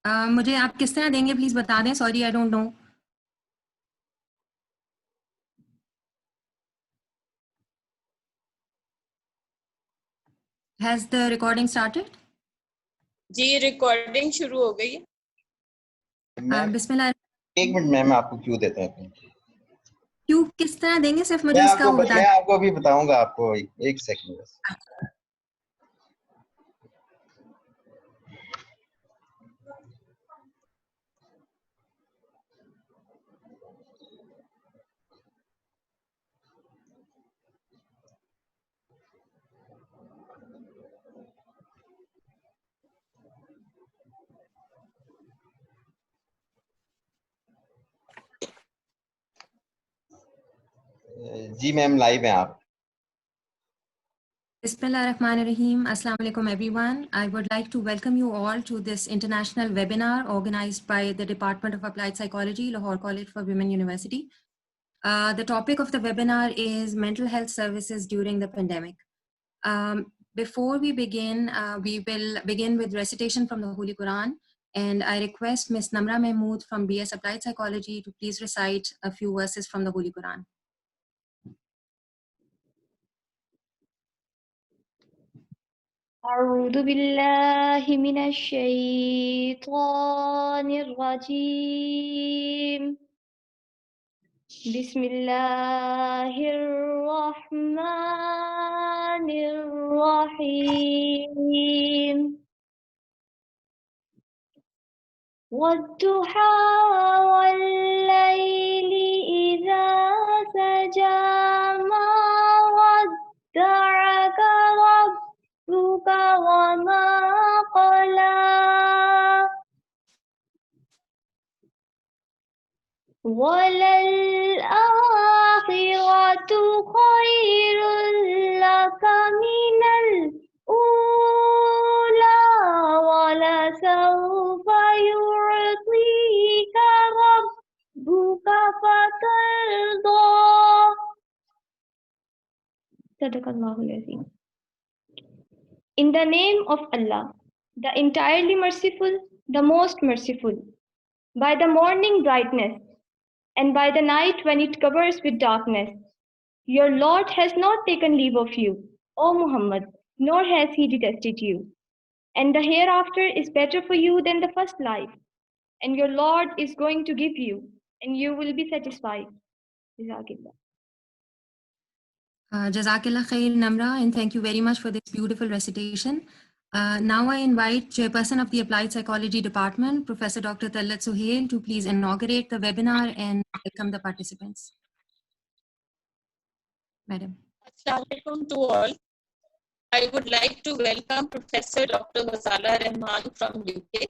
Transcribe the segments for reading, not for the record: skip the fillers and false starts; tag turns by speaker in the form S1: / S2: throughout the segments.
S1: मुझे आप किस तरह देंगे प्लीज बता दें. Sorry, I don't know. Has the recording started?
S2: जी रिकॉर्डिंग शुरू हो गई है.
S1: बिस्मिल्लाह.
S3: एक मिनट मैं आपको क्यों देता हूँ.
S1: क्यों किस तरह देंगे, सिर्फ मुझे इसका वो बता.
S3: मैं आपको अभी बताऊंगा. आपको एक सेकंड बस. जी मैम, लाइव हैं आप.
S1: Bismillahirrahmanirrahim. Assalamu alaikum everyone. I would like to welcome you all to this international webinar organized by the Department of Applied Psychology, Lahore College for Women University. The topic of the webinar is mental health services during the pandemic. Before we begin, we will begin with recitation from the Holy Quran, and I request Ms. Namra Mahmood from BS Applied Psychology to please recite a few verses from the Holy Quran.
S4: أعوذ بالله من الشيطان الرجيم. بسم الله الرحمن الرحيم. والضحى والليل إذا سجى ما ودعك ربك وما قلى وللآخرة خير لك من الأولى ولسوف يعطيك ربك فترضى. صدق الله العظيم. In the name of Allah, the entirely merciful, the most merciful, by the morning brightness, and by the night when it covers with darkness, your Lord has not taken leave of you, O Muhammad, nor has he detested you. And the hereafter is better for you than the first life, and your Lord is going to give you, and you will be satisfied. Jazakillah.
S1: Jazakillah khair, Namra, and thank you very much for this beautiful recitation. Now I invite Chairperson of the Applied Psychology Department, Professor Dr. Tallat Suhail, to please inaugurate the webinar and welcome the participants. Madam.
S2: Assalamu alaikum to all. I would like to welcome Professor Dr. Ghazala Rahman from UK,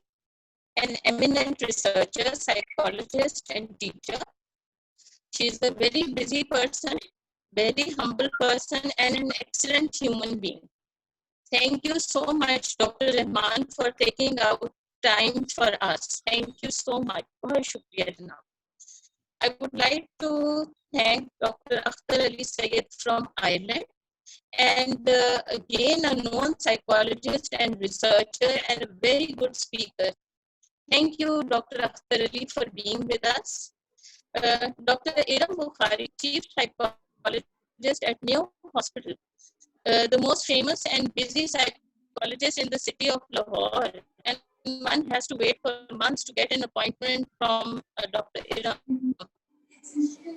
S2: an eminent researcher, psychologist, and teacher. She is a very busy person, very humble person, and an excellent human being. Thank you so much, Dr. Rahman, for taking out time for us. Thank you so much. Bahut shukriya janab. I would like to thank Dr. Akhtar Ali Sayed from Ireland, and again a known psychologist and researcher and a very good speaker. Thank you, Dr. Akhtar Ali, for being with us. Dr. Iram Bukhari, Chief Psychologist at New Hospital, the most famous and busy psychologist in the city of Lahore, and one has to wait for months to get an appointment from Dr. Iram.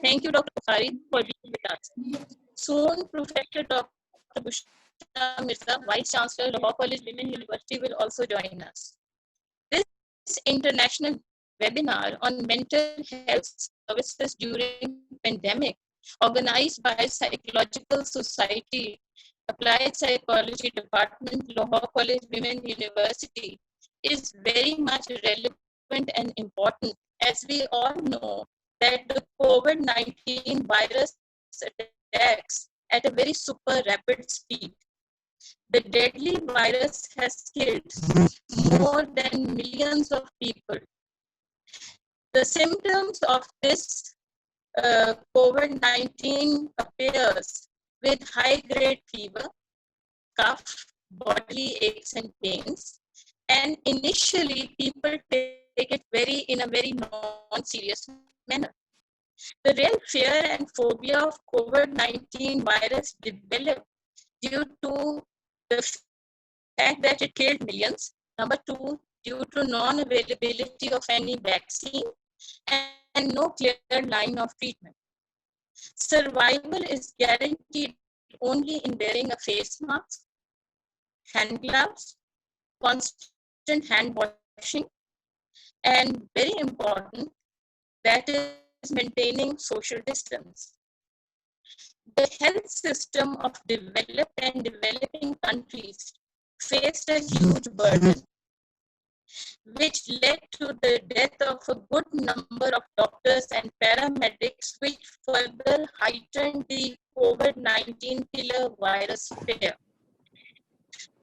S2: Thank you, Dr. Bukhari, for being with us. Soon, Professor Dr. Bushra Mirza, Vice Chancellor, Lahore College Women University, will also join us. This international webinar on mental health services during pandemic, organized by Psychological Society, Applied Psychology Department, Lahore College Women University, is very much relevant and important, as we all know that the COVID-19 virus attacks at a very super rapid speed. The deadly virus has killed more than millions of people. The symptoms of this COVID-19 appears with high-grade fever, cough, bodily aches and pains, And initially, people take it in a very non-serious manner. The real fear and phobia of COVID-19 virus developed due to the fact that it killed millions. Number two, due to non-availability of any vaccine and no clear line of treatment. Survival is guaranteed only in wearing a face mask, hand gloves, constant hand washing, and very important, that is maintaining social distance. The health system of developed and developing countries faced a huge burden, which led to the death of a good number of doctors and paramedics, which further heightened the COVID-19 killer virus fear.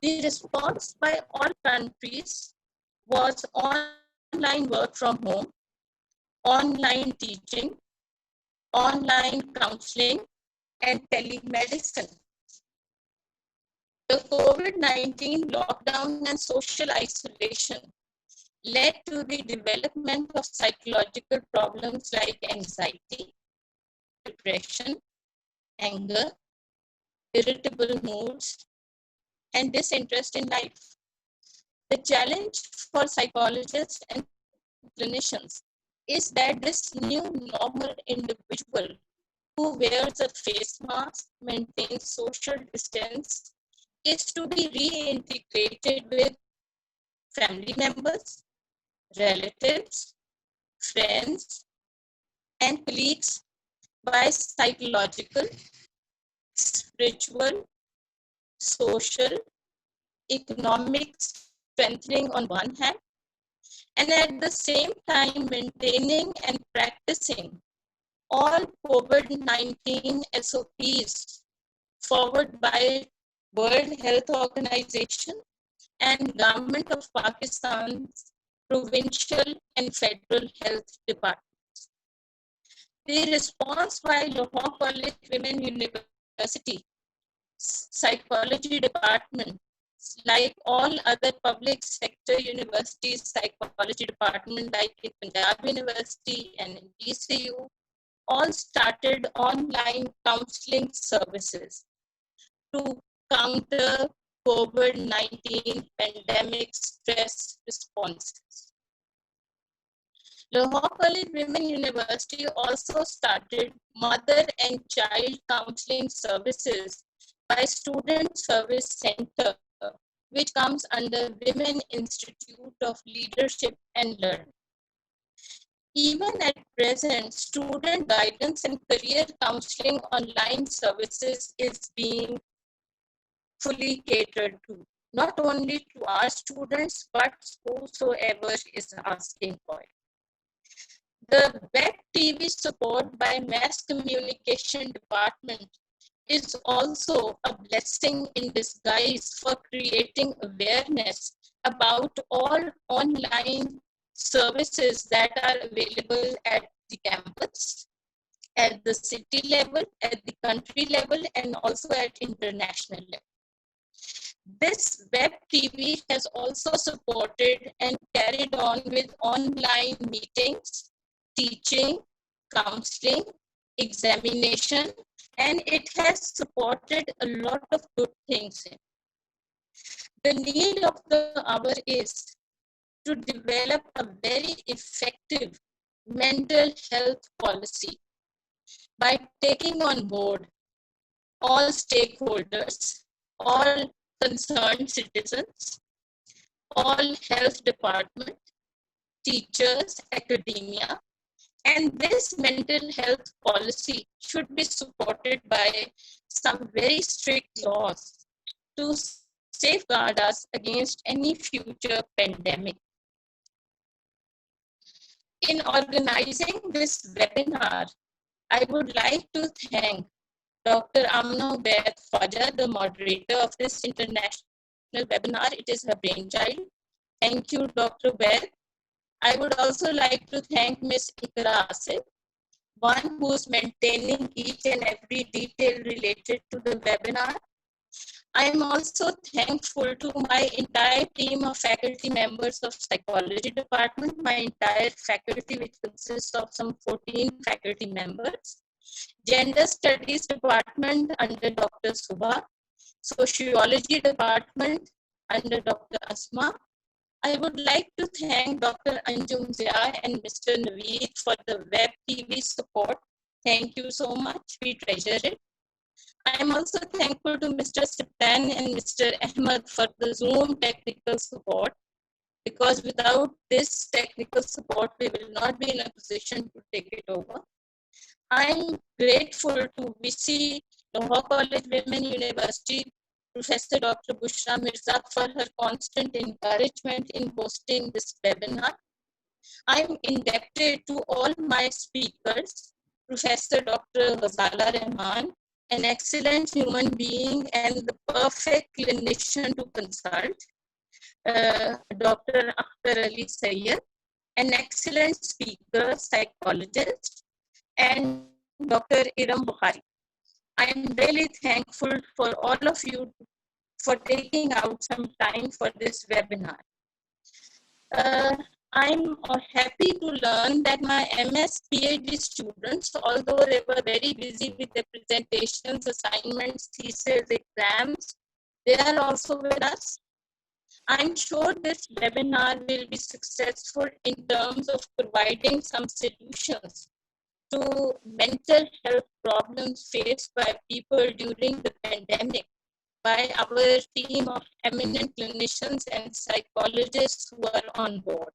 S2: The response by all countries was online work from home, online teaching, online counseling, and telemedicine. The COVID-19 lockdown and social isolation led to the development of psychological problems like anxiety, depression, anger, irritable moods, and disinterest in life. The challenge for psychologists and clinicians is that this new normal individual who wears a face mask, maintains social distance, is to be reintegrated with family members, relatives, friends, and colleagues by psychological, spiritual, social, economic strengthening on one hand, and at the same time maintaining and practicing all COVID-19 SOPs forward by World Health Organization and Government of Pakistan's provincial and federal health departments. The response by Lahore College Women University Psychology Department, like all other public sector universities, psychology department like in Punjab University and in LCWU, all started online counseling services to counter COVID-19 pandemic stress responses. Lahore College Women University also started mother and child counseling services by Student Service Center, which comes under Women Institute of Leadership and Learning. Even at present, student guidance and career counseling online services is being fully catered to, not only to our students, but whosoever is asking for it. The web TV support by Mass Communication Department is also a blessing in disguise for creating awareness about all online services that are available at the campus, at the city level, at the country level, and also at international level. This web TV has also supported and carried on with online meetings, teaching, counseling, examination, and it has supported a lot of good things. The need of the hour is to develop a very effective mental health policy by taking on board all stakeholders, all concerned citizens, all health department, teachers, academia, and this mental health policy should be supported by some very strict laws to safeguard us against any future pandemic. In organizing this webinar, I would like to thank Dr. Amna Ubaid Faja, the moderator of this international webinar. It is her brainchild. Thank you, Dr. Ubaid. I would also like to thank Ms. Ikra Asif, one who is maintaining each and every detail related to the webinar. I am also thankful to my entire team of faculty members of psychology department, my entire faculty, which consists of some 14 faculty members, gender studies department under Dr. Subha, sociology department under Dr. Asma. I would like to thank Dr. Anjum Zia and Mr. Naveed for the web TV support. Thank you so much. We treasure it. I am also thankful to Mr. Sipan and Mr. Ahmed for the Zoom technical support, because without this technical support, we will not be in a position to take it over. I'm grateful to VC Lahore College Women University, Professor Dr. Bushra Mirza, for her constant encouragement in hosting this webinar. I'm indebted to all my speakers, Professor Dr. Ghazala Rahman, an excellent human being and the perfect clinician to consult, Dr. Akhtar Ali Sayyed, an excellent speaker, psychologist, and Dr. Iram Bukhari. I am really thankful for all of you for taking out some time for this webinar. I'm happy to learn that my MS PhD students, although they were very busy with their presentations, assignments, thesis, exams, they are also with us. I'm sure this webinar will be successful in terms of providing some solutions to mental health problems faced by people during the pandemic by our team of eminent clinicians and psychologists who are on board.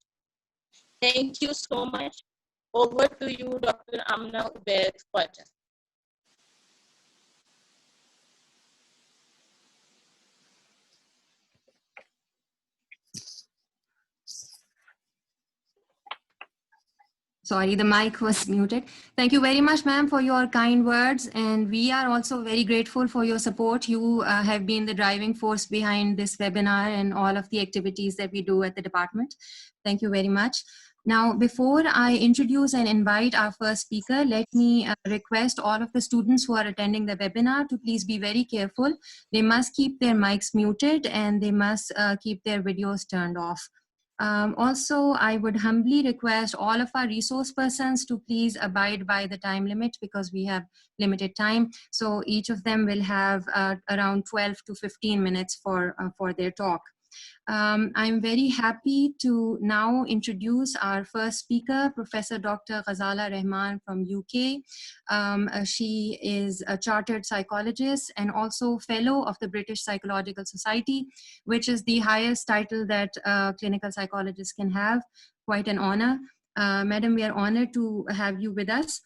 S2: Thank you so much. Over to you, Dr. Amna Ubaid Khwaja.
S1: Sorry, the mic was muted. Thank you very much, ma'am, for your kind words. And we are also very grateful for your support. You have been the driving force behind this webinar and all of the activities that we do at the department. Thank you very much. Now, before I introduce and invite our first speaker, let me request all of the students who are attending the webinar to please be very careful. They must keep their mics muted and they must keep their videos turned off. Also, I would humbly request all of our resource persons to please abide by the time limit because we have limited time. So each of them will have around 12 to 15 minutes for their talk. I'm very happy to now introduce our first speaker, Professor Dr. Ghazala Rahman from UK. She is a chartered psychologist and also fellow of the British Psychological Society, which is the highest title that a clinical psychologist can have. Quite an honor. Madam, we are honored to have you with us.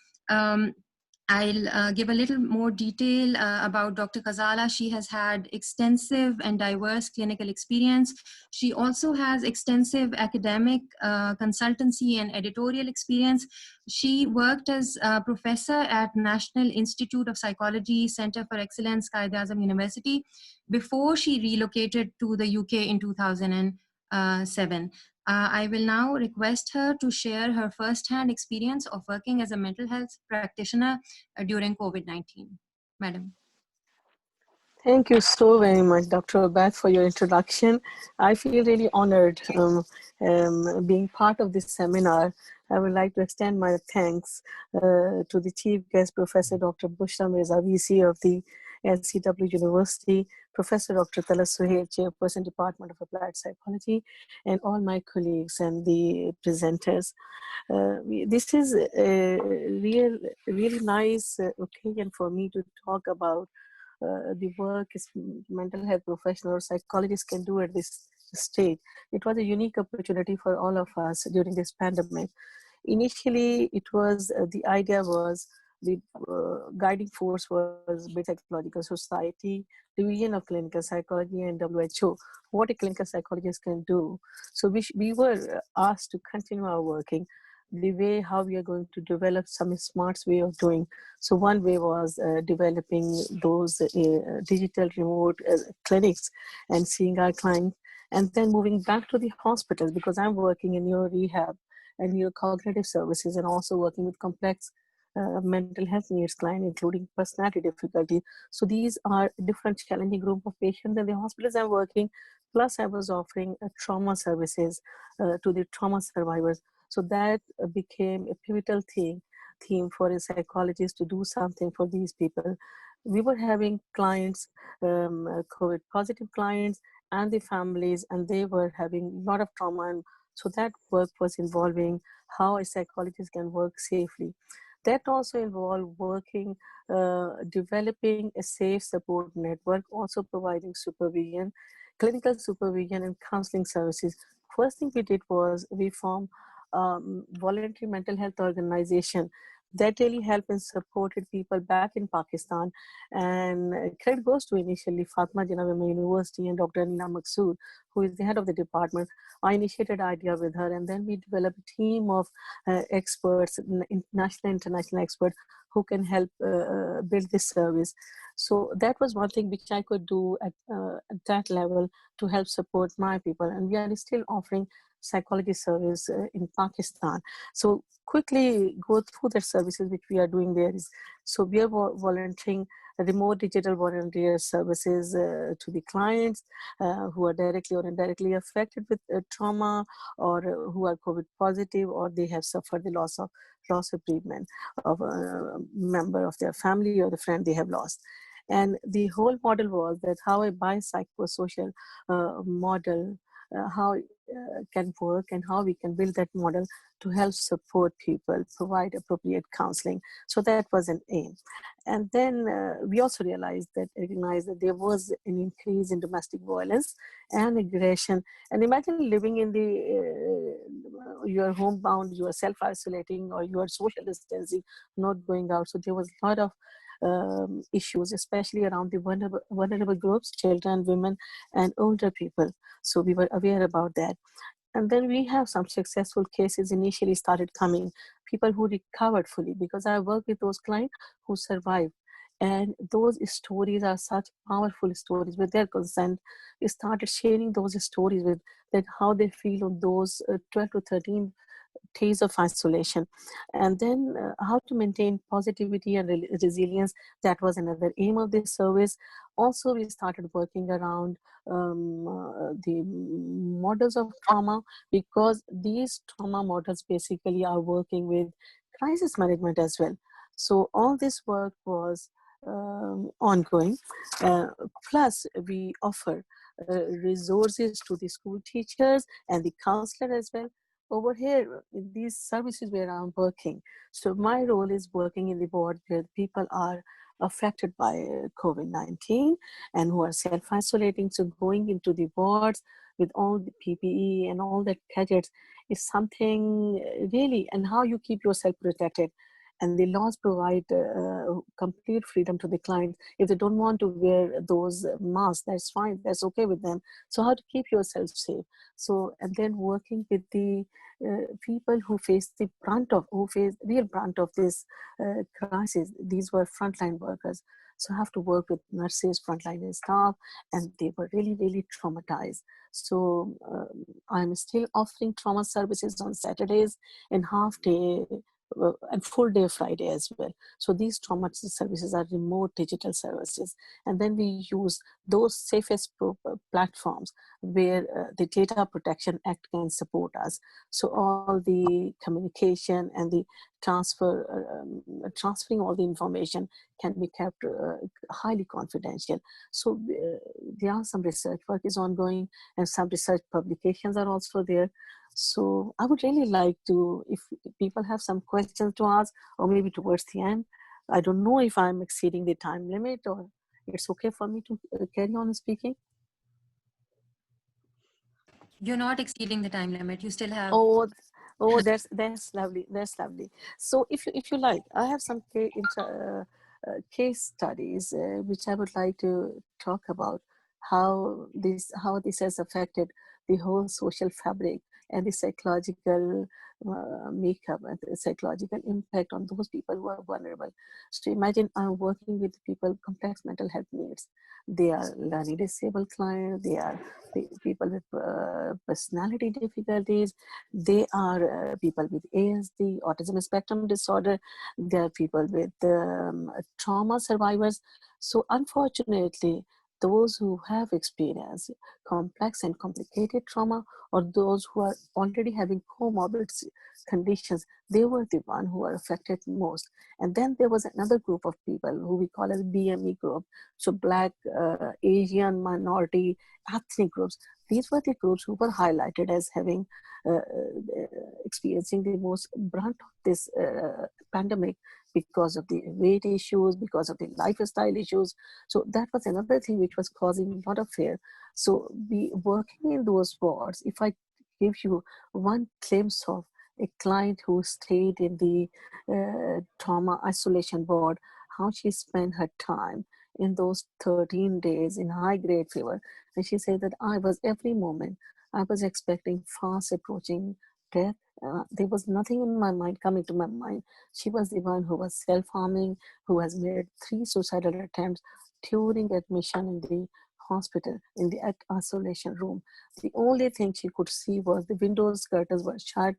S1: I'll give a little more detail about Dr. Ghazala. She has had extensive and diverse clinical experience. She also has extensive academic consultancy and editorial experience. She worked as a professor at National Institute of Psychology, Center for Excellence, Qaid-e-Azam University, before she relocated to the UK in 2007. I will now request her to share her first-hand experience of working as a mental health practitioner during COVID-19. Madam.
S5: Thank you so very much, Dr. Ubaid, for your introduction. I feel really honored being part of this seminar. I would like to extend my thanks to the chief guest, Professor Dr. Bushra Mirza, VC of the LCWU University, Professor Dr. Tala Suhail, Chairperson, Department of Applied Psychology, and all my colleagues and the presenters. This is a really nice occasion for me to talk about the work mental health professionals, psychologists can do at this stage. It was a unique opportunity for all of us during this pandemic. Initially, it was the idea was the guiding force was British Psychological Society, Division of Clinical Psychology, and WHO, what a clinical psychologist can do. So we were asked to continue our working the way how we are going to develop some smart way of doing. So one way was developing those digital remote clinics and seeing our clients, and then moving back to the hospitals because I'm working in neuro rehab and neurocognitive services and also working with complex mental health needs client, including personality difficulties. So these are different challenging group of patients in the hospitals I'm working. Plus, I was offering trauma services to the trauma survivors. So that became a pivotal theme for a psychologist to do something for these people. We were having clients, COVID positive clients, and the families, and they were having a lot of trauma. And so that work was involving how a psychologist can work safely. That also involved working, developing a safe support network, also providing supervision, clinical supervision, and counseling services. First thing we did was we formed voluntary mental health organization that really helped and supported people back in Pakistan. And credit goes to initially Fatma Jinnah Women University and Dr. Nina Maqsood, who is the head of the department. I initiated idea with her, and then we developed a team of experts, national, international experts, who can help build this service. So that was one thing which I could do at that level to help support my people. And we are still offering psychology service in Pakistan. So quickly go through the services which we are doing there is, so we are volunteering remote digital volunteer services to the clients who are directly or indirectly affected with trauma, or who are COVID positive, or they have suffered the loss of bereavement of a member of their family or the friend they have lost. And the whole model was that how a biopsychosocial model, how can work, and how we can build that model to help support people, provide appropriate counseling. So that was an aim. And then we also recognized that there was an increase in domestic violence and aggression. And imagine living in you are homebound, you are self-isolating, or you are social distancing, not going out. So there was a lot of issues, especially around the vulnerable groups, children, women, and older people. So we were aware about that. And then we have some successful cases initially started coming, people who recovered fully, because I work with those clients who survived. And those stories are such powerful stories. With their consent, we started sharing those stories with that how they feel on those 12 to 13 days of isolation. And then how to maintain positivity and resilience. That was another aim of this service. Also, we started working around the models of trauma, because these trauma models basically are working with crisis management as well. So all this work was ongoing. Uh, Plus, we offer resources to the school teachers and the counselor as well. Over here, in these services where I'm working, so my role is working in the ward where people are affected by COVID-19 and who are self-isolating. So going into the wards with all the PPE and all the gadgets is something really, and how you keep yourself protected. And the laws provide complete freedom to the client. If they don't want to wear those masks, that's fine, that's okay with them. So how to keep yourself safe. So, and then working with the people who face real brunt of this crisis. These were frontline workers. So I have to work with nurses, frontline staff, and they were really, really traumatized. So I'm still offering trauma services on Saturdays and half day and full day Friday as well. So these trauma services are remote digital services. And then we use those safest platforms where the Data Protection Act can support us. So all the communication and the transferring all the information can be kept highly confidential. So there are some research work is ongoing, and some research publications are also there. So I would really like to, if people have some questions to ask, or maybe towards the end, I don't know if I'm exceeding the time limit, or it's okay for me to carry on speaking.
S1: You're not exceeding the time limit. You still have.
S5: Oh, that's lovely. That's lovely. So if you like, I have some case studies which I would like to talk about how this has affected the whole social fabric and the psychological makeup and the psychological impact on those people who are vulnerable. So imagine I'm working with people complex mental health needs. They are learning disabled clients, they are people with personality difficulties, they are people with ASD, autism spectrum disorder, they are people with trauma survivors. So unfortunately, those who have experienced complex and complicated trauma, or those who are already having comorbid conditions, they were the one who were affected most. And then there was another group of people who we call as BME group, so Black, Asian, minority, ethnic groups. These were the groups who were highlighted as having experiencing the most brunt of this pandemic because of the weight issues, because of the lifestyle issues. So that was another thing which was causing a lot of fear. So we working in those wards, if I give you one glimpse of a client who stayed in the trauma isolation ward, how she spent her time in those 13 days in high grade fever. And she said that I was every moment, I was expecting fast approaching death. There was nothing in my mind coming to my mind. She was the one who was self-harming, who has made 3 suicidal attempts during admission in the hospital, in the isolation room. The only thing she could see was the windows curtains were shut.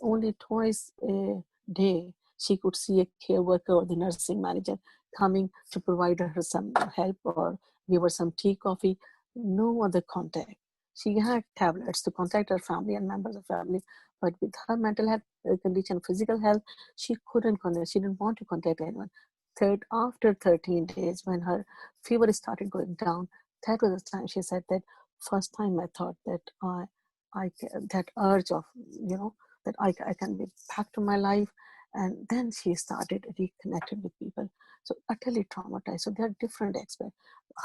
S5: Only twice a day, she could see a care worker or the nursing manager coming to provide her some help or give her some tea, coffee. No other contact. She had tablets to contact her family and members of family, but with her mental health condition, physical health, she couldn't connect. She didn't want to contact anyone. After 13 days, when her fever started going down, that was the time she said that first time I thought that that urge of, that I can be back to my life. And then she started reconnecting with people. So utterly traumatized. So there are different aspects,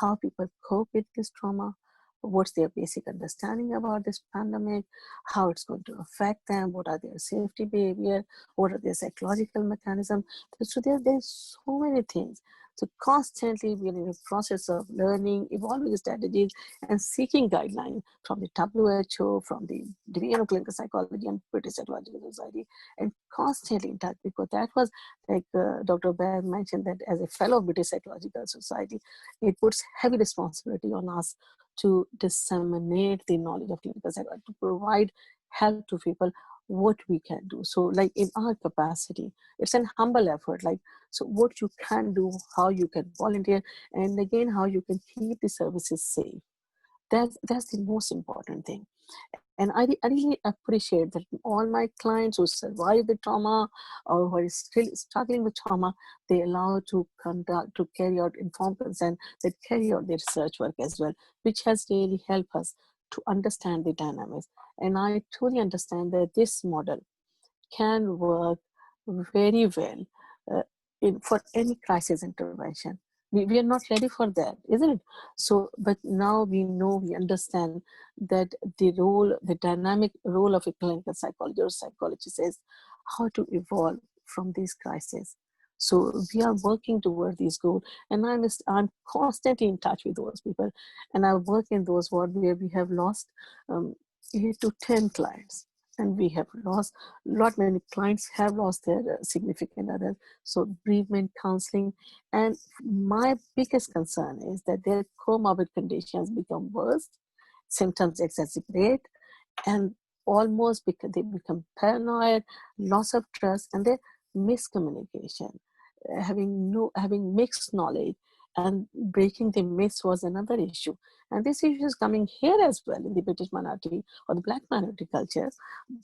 S5: how people cope with this trauma, what's their basic understanding about this pandemic, how it's going to affect them, what are their safety behavior, what are their psychological mechanisms. So there's so many things. So constantly we're in a process of learning, evolving strategies, and seeking guidelines from the WHO, from the Division of Clinical Psychology and British Psychological Society, and constantly in touch, because that was like Dr. Baer mentioned, that as a fellow of British Psychological Society, it puts heavy responsibility on us to disseminate the knowledge of clinical psychology, to provide help to people what we can do. So like in our capacity, it's an humble effort, like, so what you can do, how you can volunteer, and again, how you can keep the services safe. That's the most important thing. And I really appreciate that all my clients who survive the trauma or who are still struggling with trauma, they allow to conduct, to carry out informed consent, that carry out their research work as well, which has really helped us to understand the dynamics. And I truly understand that this model can work very well for any crisis intervention. We are not ready for that, isn't it? So, but now we know, we understand that the dynamic role of a clinical psychologist or psychologist is how to evolve from these crises. So we are working toward these goals, and I'm constantly in touch with those people, and I work in those wards where we have lost 8 to 10 clients, and we have lost many clients have lost their significant others. So bereavement counseling, and my biggest concern is that their comorbid conditions become worse, symptoms exacerbate, and almost because they become paranoid, loss of trust, and their miscommunication, having mixed knowledge, and breaking the myths was another issue. And this issue is coming here as well in the British minority or the Black minority culture.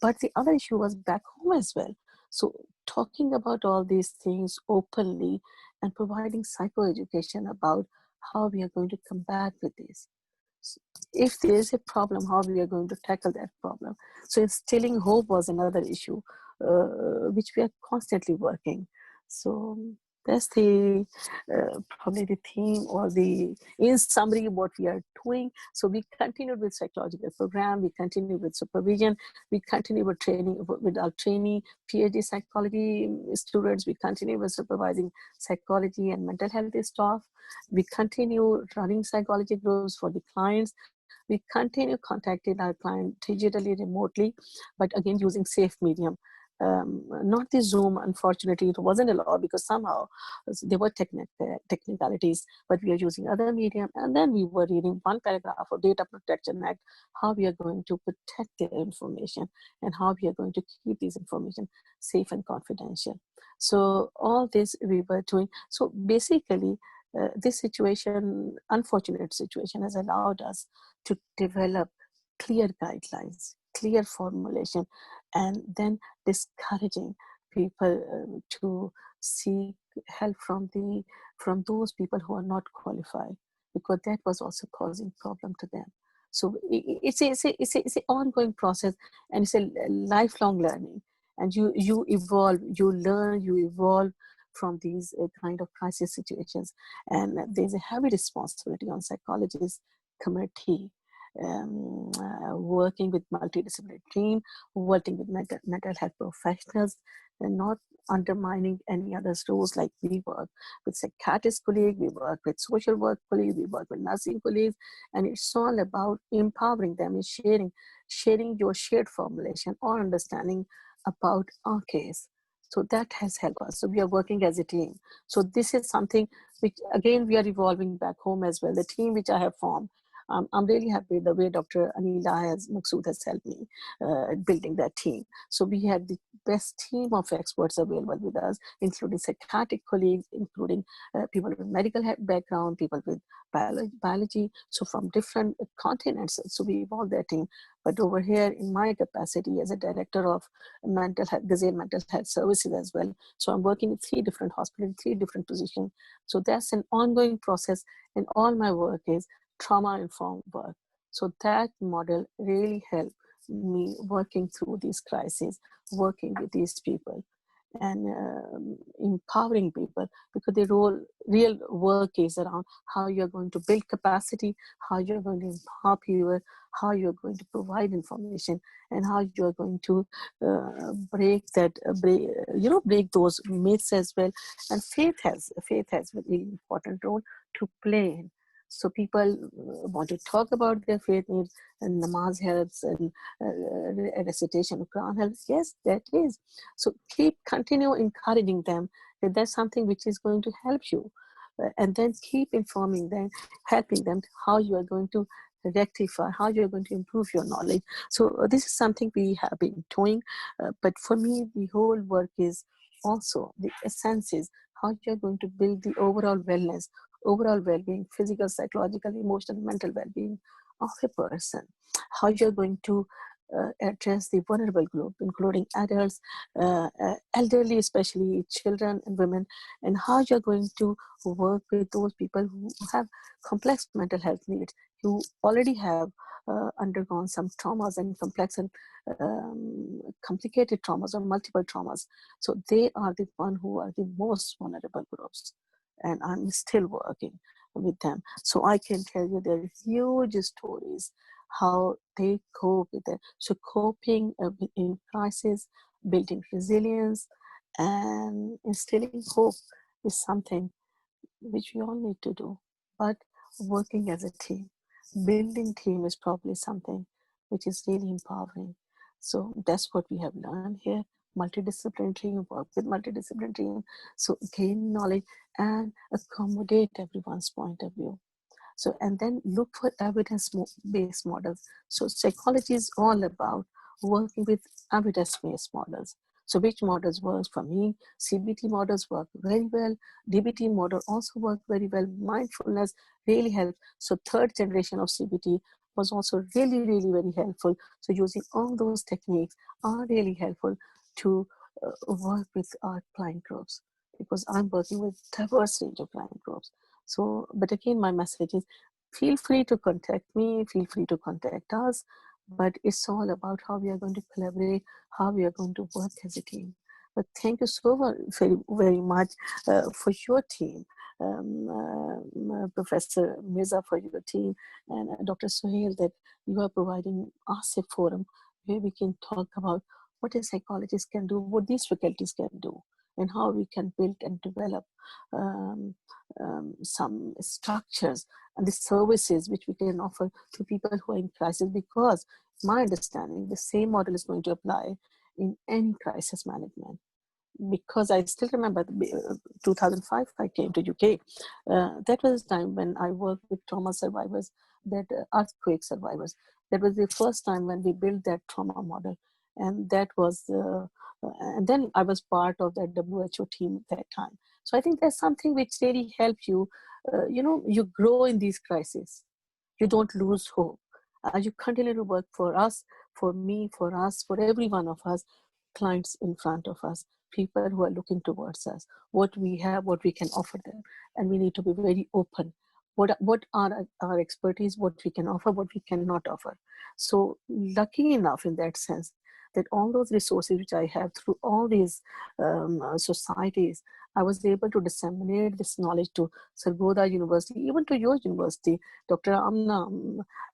S5: But the other issue was back home as well. So talking about all these things openly and providing psychoeducation about how we are going to combat with this. If there is a problem, how we are going to tackle that problem. So instilling hope was another issue, which we are constantly working. So that's the probably the theme, or the in summary what we are doing. So we continue with psychological program, we continue with supervision, we continue with training with our trainee PhD psychology students, we continue with supervising psychology and mental health staff, we continue running psychology groups for the clients, We continue contacting our client digitally, remotely, but again using safe medium. Not the Zoom, unfortunately, it wasn't allowed because somehow there were technicalities, but we are using other medium. And then we were reading one paragraph of Data Protection Act, how we are going to protect their information and how we are going to keep these information safe and confidential. So all this we were doing. So basically, this situation, unfortunate situation, has allowed us to develop clear guidelines, clear formulation, and then discouraging people to seek help from those people who are not qualified, because that was also causing problem to them. So it's an ongoing process, and it's a lifelong learning. And you evolve, you learn, you evolve from these kind of crisis situations. And there's a heavy responsibility on psychologists committee, working with multidisciplinary team, working with mental health professionals, and not undermining any other's roles. Like we work with psychiatrist colleagues, we work with social work colleagues, we work with nursing colleagues, and it's all about empowering them and sharing your shared formulation or understanding about our case. So that has helped us. So we are working as a team. So this is something which, again, we are evolving back home as well. The team which I have formed, I'm really happy the way Dr. Anila Maksud has helped me building that team. So we have the best team of experts available with us, including psychiatric colleagues, including people with medical background, people with biology, so from different continents. So we evolved that team. But over here, in my capacity as a director of mental health, Gazelle Mental Health Services as well. So I'm working in 3 different hospitals, 3 different positions. So that's an ongoing process, and all my work is trauma-informed work. So that model really helped me working through these crises, working with these people, and empowering people, because the real work is around how you're going to build capacity, how you're going to empower people, how you're going to provide information, and how you're going to break those myths as well. And faith has a really important role to play in. So people want to talk about their faith needs, and namaz helps, and recitation of Quran helps. Yes, that is. So continue encouraging them that that's something which is going to help you, and then keep informing them, helping them how you are going to rectify, how you are going to improve your knowledge. So this is something we have been doing, but for me, the whole work is also the essence is how you're going to build the overall wellness, overall well-being, physical, psychological, emotional, mental well-being of a person. How you're going to address the vulnerable group, including adults, elderly, especially children and women, and how you're going to work with those people who have complex mental health needs, who already have undergone some traumas and complex and complicated traumas or multiple traumas. So they are the one who are the most vulnerable groups, and I'm still working with them. So I can tell you there are huge stories how they cope with it. So coping in crisis, building resilience, and instilling hope is something which we all need to do. But working as a team, building team is probably something which is really empowering. So that's what we have learned here. Multidisciplinary team, work with multidisciplinary team, so gain knowledge and accommodate everyone's point of view. So, and then look for evidence-based models. So psychology is all about working with evidence-based models. So which models work for me? CBT models work very well. DBT model also work very well. Mindfulness really helps. So 3rd generation of CBT was also really, really very helpful. So using all those techniques are really helpful to work with our client groups, because I'm working with diverse range of client groups. So, but again, my message is feel free to contact me, feel free to contact us, but it's all about how we are going to collaborate, how we are going to work as a team. But thank you so very, very much for your team, Professor Mirza, for your team, and Dr. Sohail, that you are providing us a forum where we can talk about what a psychologist can do, what these faculties can do. and how we can build and develop some structures and the services which we can offer to people who are in crisis, because my understanding, the same model is going to apply in any crisis management. Because I still remember 2005, I came to UK. That was a time when I worked with trauma survivors, that earthquake survivors. That was the first time when we built that trauma model. And that was, and then I was part of that WHO team at that time. So I think there's something which really helps you, you grow in these crises. You don't lose hope. You continue to work for us, for me, for us, for every one of us, clients in front of us, people who are looking towards us, what we have, what we can offer them. And we need to be very open. What are our expertise, what we can offer, what we cannot offer. So lucky enough in that sense, that all those resources which I have through all these societies, I was able to disseminate this knowledge to Sargodha University, even to your university. Dr. Amna,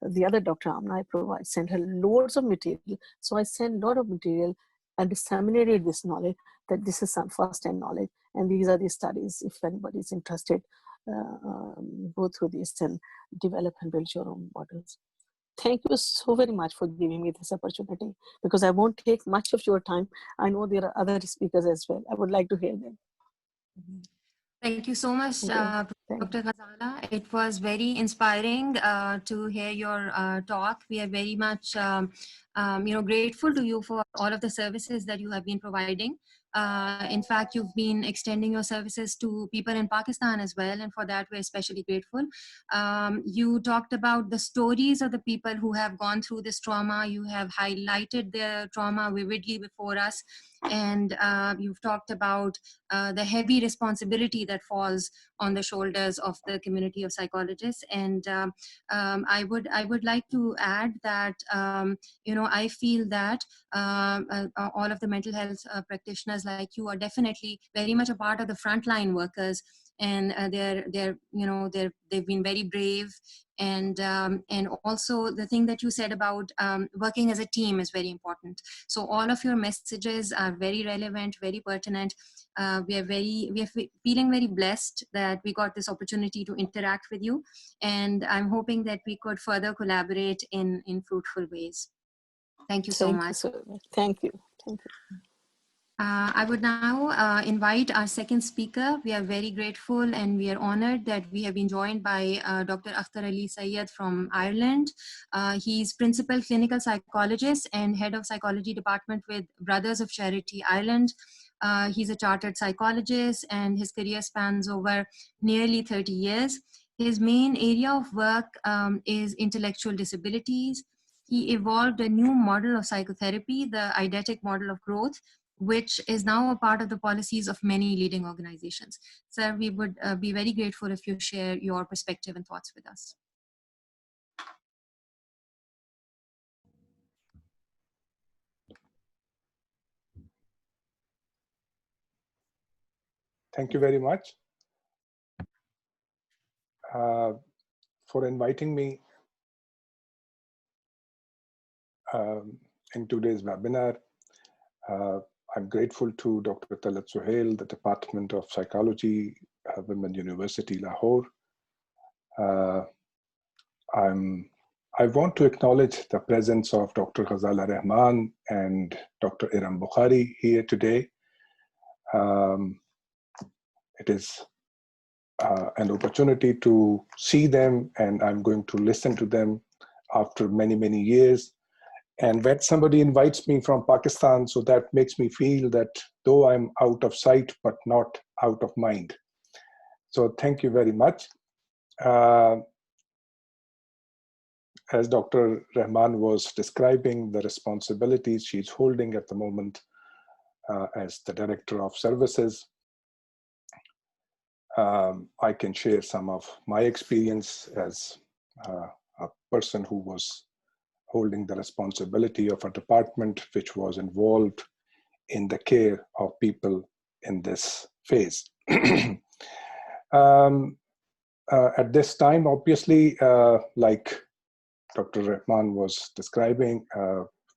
S5: the other Dr. Amna, I sent her loads of material. So I sent a lot of material and disseminated this knowledge, that this is some first-hand knowledge, and these are the studies. If anybody is interested, go through this and develop and build your own models. Thank you so very much for giving me this opportunity, because I won't take much of your time. I know there are other speakers as well. I would like to hear them.
S1: Thank you so much, Dr. Ghazala. It was very inspiring to hear your talk. We are very much, grateful to you for all of the services that you have been providing. In fact, you've been extending your services to people in Pakistan as well, and for that we're especially grateful. You talked about the stories of the people who have gone through this trauma. You have highlighted their trauma vividly before us, and you've talked about the heavy responsibility that falls on the shoulders of the community of psychologists. And I would like to add that I feel that all of the mental health practitioners like you are definitely very much a part of the frontline workers, and they've been very brave. And also the thing that you said about working as a team is very important. So all of your messages are very relevant, very pertinent. We are feeling very blessed that we got this opportunity to interact with you, and I'm hoping that we could further collaborate in fruitful ways. Thank you so much.
S5: Thank you. Thank you.
S1: I would now invite our second speaker. We are very grateful and we are honored that we have been joined by Dr. Akhtar Ali Sayed from Ireland. He's principal clinical psychologist and head of psychology department with Brothers of Charity Ireland. He's a chartered psychologist and his career spans over nearly 30 years. His main area of work is intellectual disabilities. He evolved a new model of psychotherapy, the eidetic model of growth, which is now a part of the policies of many leading organizations. Sir, we would be very grateful if you share your perspective and thoughts with us.
S6: Thank you very much for inviting me in today's webinar. I'm grateful to Dr. Talat Suhail, the Department of Psychology, Women University, Lahore. I want to acknowledge the presence of Dr. Ghazala Rahman and Dr. Iram Bukhari here today. It is an opportunity to see them, and I'm going to listen to them after many, many years. And when somebody invites me from Pakistan, so that makes me feel that though I'm out of sight, but not out of mind. So thank you very much. As Dr. Rahman was describing the responsibilities she's holding at the moment as the Director of Services, I can share some of my experience as a person who was holding the responsibility of a department which was involved in the care of people in this phase. At this time, obviously, like Dr. Rahman was describing,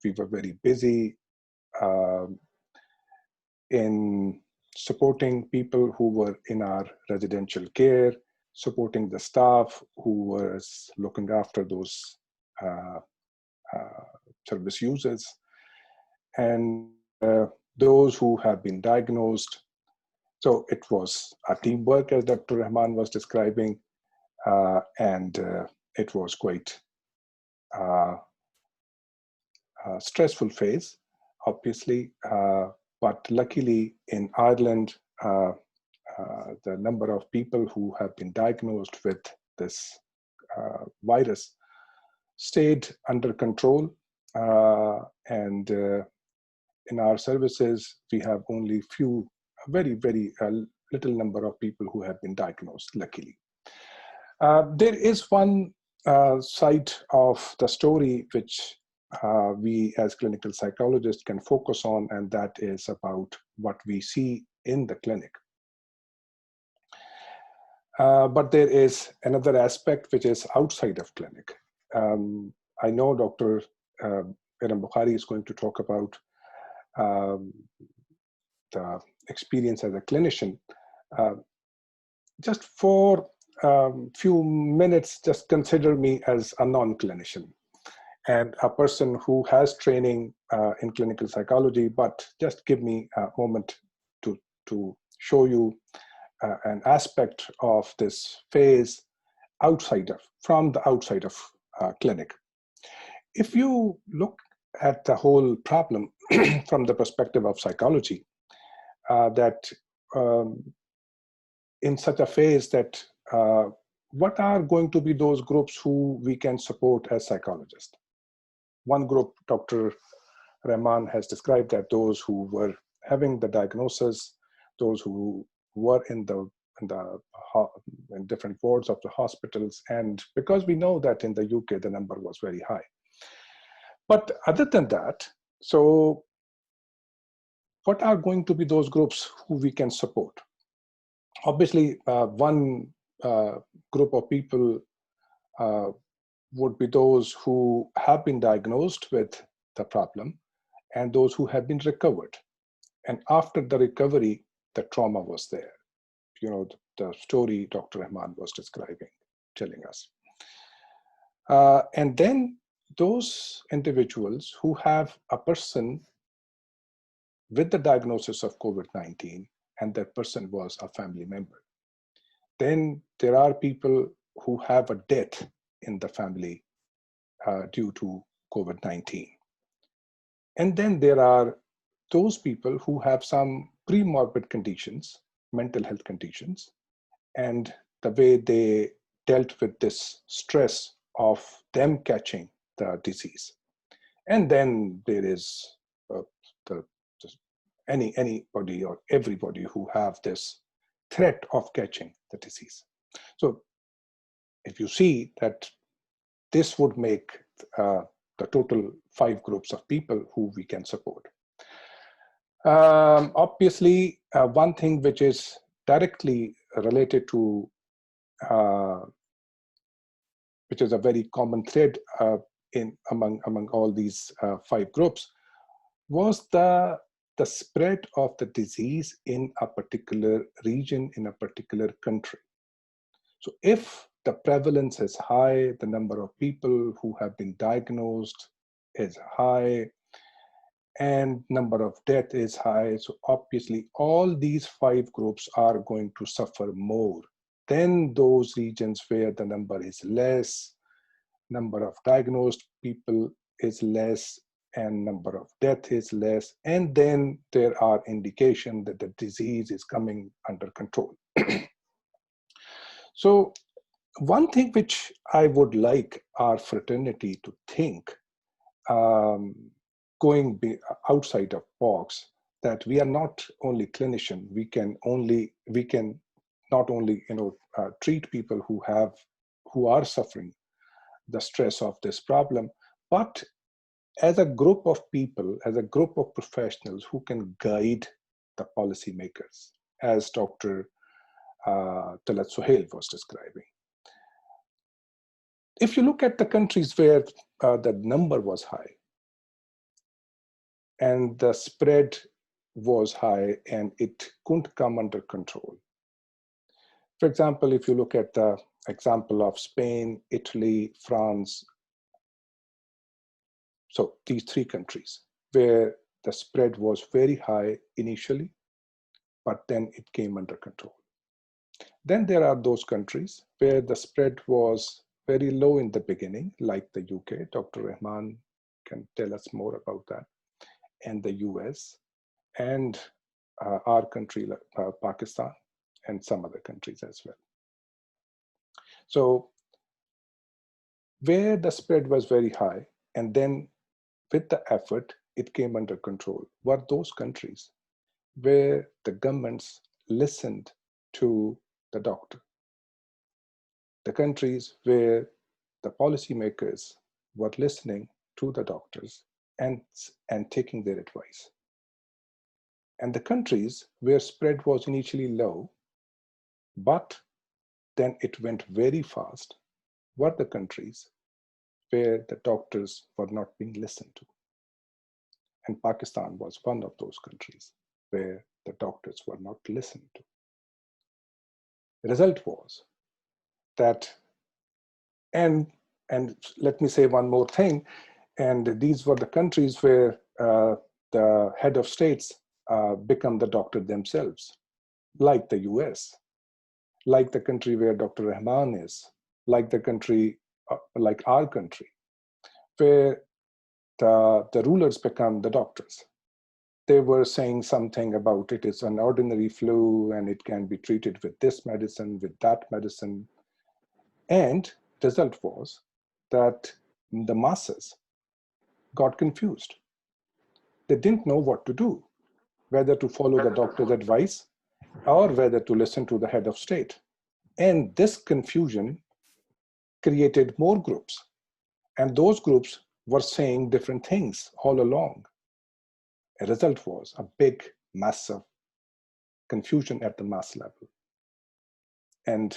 S6: we were very busy in supporting people who were in our residential care, supporting the staff who was looking after those service users, and those who have been diagnosed. So it was a teamwork, as Dr. Rahman was describing, and it was quite a stressful phase, obviously, but luckily in Ireland, the number of people who have been diagnosed with this virus stayed under control, and in our services, we have only very little number of people who have been diagnosed, luckily. There is one side of the story which we as clinical psychologists can focus on, and that is about what we see in the clinic. But there is another aspect which is outside of clinic. I know Dr. Iram Bukhari is going to talk about the experience as a clinician. Just for few minutes, just consider me as a non-clinician and a person who has training in clinical psychology, but just give me a moment to show you an aspect of this phase from the outside of clinic. If you look at the whole problem from the perspective of psychology, that in such a phase that what are going to be those groups who we can support as psychologists? One group, Dr. Rahman has described, that those who were having the diagnosis, those who were in different wards of the hospitals, and because we know that in the UK the number was very high. But other than that, so what are going to be those groups who we can support? Obviously, one group of people would be those who have been diagnosed with the problem and those who have been recovered. And after the recovery, the trauma was there. You know, the story Dr. Rahman was describing, telling us. And then those individuals who have a person with the diagnosis of COVID-19, and that person was a family member. Then there are people who have a death in the family due to COVID-19. And then there are those people who have some pre-morbid conditions, mental health conditions, and the way they dealt with this stress of them catching the disease. And then there is anybody or everybody who have this threat of catching the disease. So if you see that this would make the total 5 groups of people who we can support. Obviously, one thing which is directly related to, which is a very common thread among all these 5 groups, was the spread of the disease in a particular region, in a particular country. So if the prevalence is high, the number of people who have been diagnosed is high, and number of death is high, so obviously all these 5 groups are going to suffer more than those regions where the number is less, number of diagnosed people is less, and number of death is less, and then there are indications that the disease is coming under control. So one thing which I would like our fraternity to think, going outside of box, that we are not only clinician, we can not only treat people who are suffering the stress of this problem, but as a group of people, as a group of professionals who can guide the policymakers, as Dr. Talat Suhail was describing. If you look at the countries where the number was high and the spread was high and it couldn't come under control. For example, if you look at the example of Spain, Italy, France, so these three countries where the spread was very high initially, but then it came under control. Then there are those countries where the spread was very low in the beginning, like the UK. Dr. Rahman can tell us more about that, and the US, and our country, Pakistan, and some other countries as well. So where the spread was very high, and then with the effort, it came under control, were those countries where the governments listened to the doctor. The countries where the policymakers were listening to the doctors and taking their advice. And the countries where spread was initially low, but then it went very fast, were the countries where the doctors were not being listened to. And Pakistan was one of those countries where the doctors were not listened to. The result was that, and let me say one more thing, and these were the countries where the head of states become the doctor themselves, like the US, like the country where Dr. Rahman is, like the country, like our country, where the rulers become the doctors. They were saying something about it is an ordinary flu and it can be treated with this medicine, with that medicine. And the result was that the masses got confused. They didn't know what to do, whether to follow the doctor's advice or whether to listen to the head of state. And this confusion created more groups. And those groups were saying different things all along. A result was a big, massive confusion at the mass level. And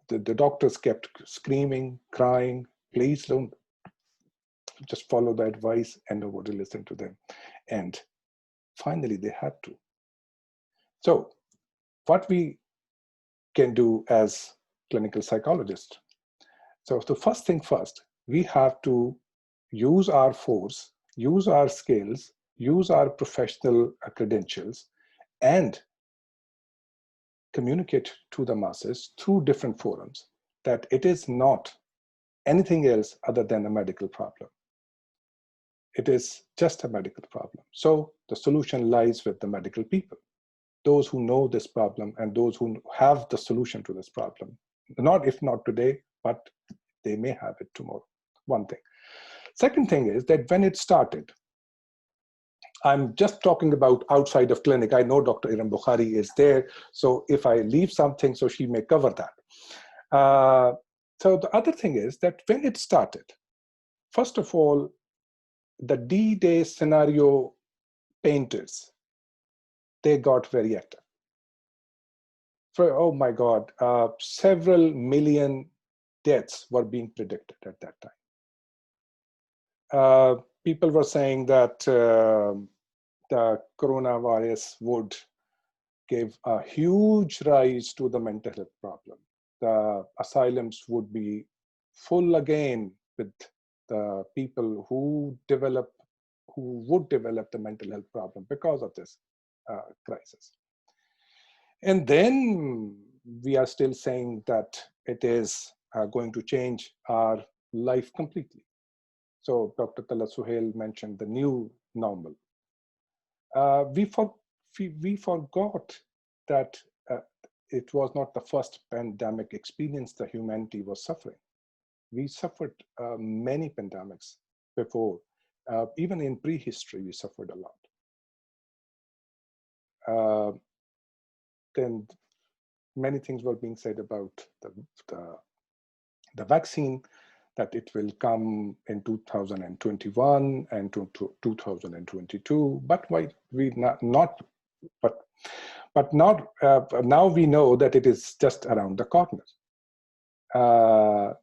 S6: the doctors kept screaming, crying, please don't just follow the advice, and nobody listened to them. And finally, they had to. So what we can do as clinical psychologists. So the first thing first, we have to use our force, use our skills, use our professional credentials, and communicate to the masses through different forums that it is not anything else other than a medical problem. It is just a medical problem. So the solution lies with the medical people, those who know this problem and those who have the solution to this problem. If not today, but they may have it tomorrow. One thing. Second thing is that when it started, I'm just talking about outside of clinic. I know Dr. Iram Bukhari is there, so if I leave something, so she may cover that. So the other thing is that when it started, first of all, the D-Day scenario painters, they got very active. Oh my God, several million deaths were being predicted at that time. People were saying that the coronavirus would give a huge rise to the mental health problem. The asylums would be full again with the people who would develop the mental health problem because of this crisis. And then we are still saying that it is going to change our life completely. So Dr. Tala Suhail mentioned the new normal. We forgot that it was not the first pandemic experience that humanity was suffering. We suffered many pandemics before. Even in prehistory, we suffered a lot. Then many things were being said about the vaccine, that it will come in 2021 and 2022. But why we not? But not now we know that it is just around the corner.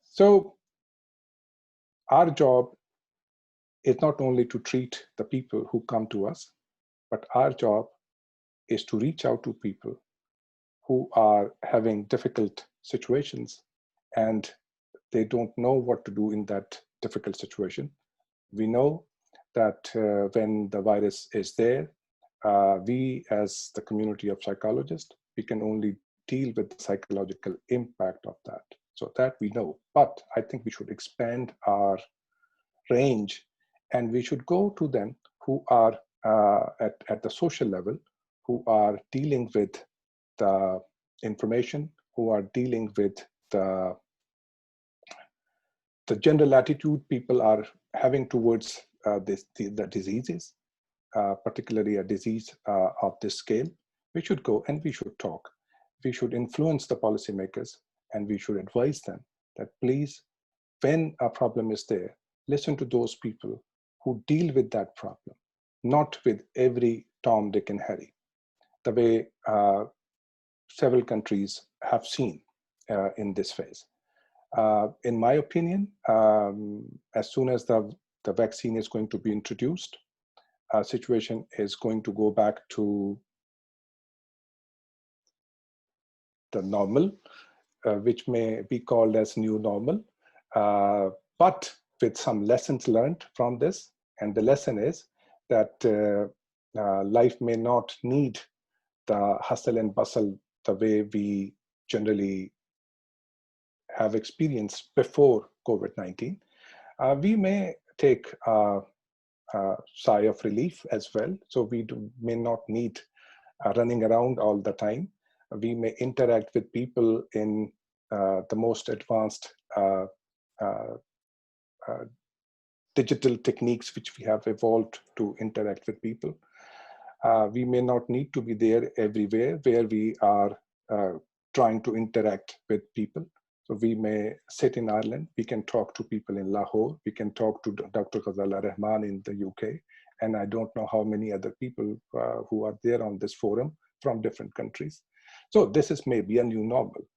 S6: So our job is not only to treat the people who come to us, but our job is to reach out to people who are having difficult situations and they don't know what to do in that difficult situation. We know that when the virus is there, we as the community of psychologists, we can only deal with the psychological impact of that. So that we know, but I think we should expand our range and we should go to them who are at the social level, who are dealing with the information, who are dealing with the general attitude people are having towards the diseases, particularly a disease of this scale. We should go and we should talk. We should influence the policymakers and we should advise them that please, when a problem is there, listen to those people who deal with that problem, not with every Tom, Dick, and Harry, the way several countries have seen in this phase. In my opinion, as soon as the vaccine is going to be introduced, our situation is going to go back to the normal, which may be called as new normal, but with some lessons learned from this. And the lesson is that life may not need the hustle and bustle the way we generally have experienced before COVID-19. We may take a sigh of relief as well. So we may not need running around all the time. We may interact with people in the most advanced digital techniques which we have evolved to interact with people. We may not need to be there everywhere where we are trying to interact with people. So we may sit in Ireland, we can talk to people in Lahore, we can talk to Dr. Ghazala Rahman in the UK, and I don't know how many other people who are there on this forum from different countries. So this is maybe a new normal,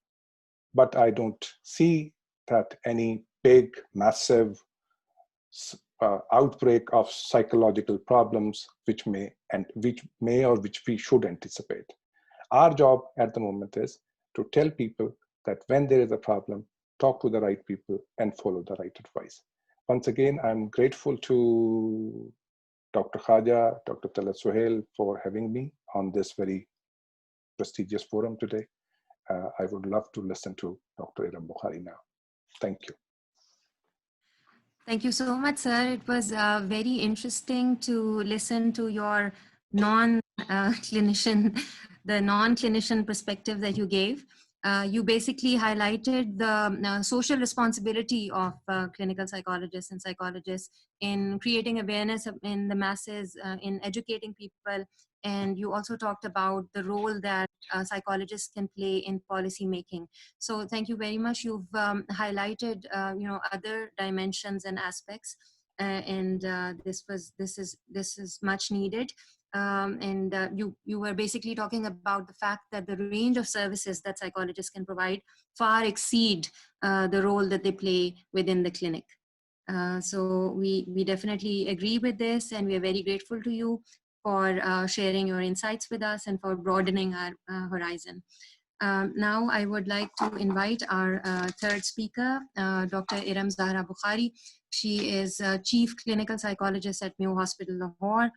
S6: but I don't see that any big, massive outbreak of psychological problems which may or which we should anticipate. Our job at the moment is to tell people that when there is a problem, talk to the right people and follow the right advice. Once again, I'm grateful to Dr. Khaja, Dr. Talal Suhail for having me on this very prestigious forum today. I would love to listen to Dr. Iram Bukhari now. Thank you.
S1: Thank you so much, sir. It was very interesting to listen to your non-clinician, the non-clinician perspective that you gave. You basically highlighted the social responsibility of clinical psychologists and psychologists in creating awareness in the masses, in educating people. And you also talked about the role that psychologists can play in policy making. So thank you very much. You've highlighted, other dimensions and aspects, and this is much needed. You were basically talking about the fact that the range of services that psychologists can provide far exceed the role that they play within the clinic. So we definitely agree with this, and we are very grateful to you for sharing your insights with us and for broadening our horizon. Now I would like to invite our third speaker, Dr. Iram Zahra Bukhari. She is Chief Clinical Psychologist at Mayo Hospital, Lahore.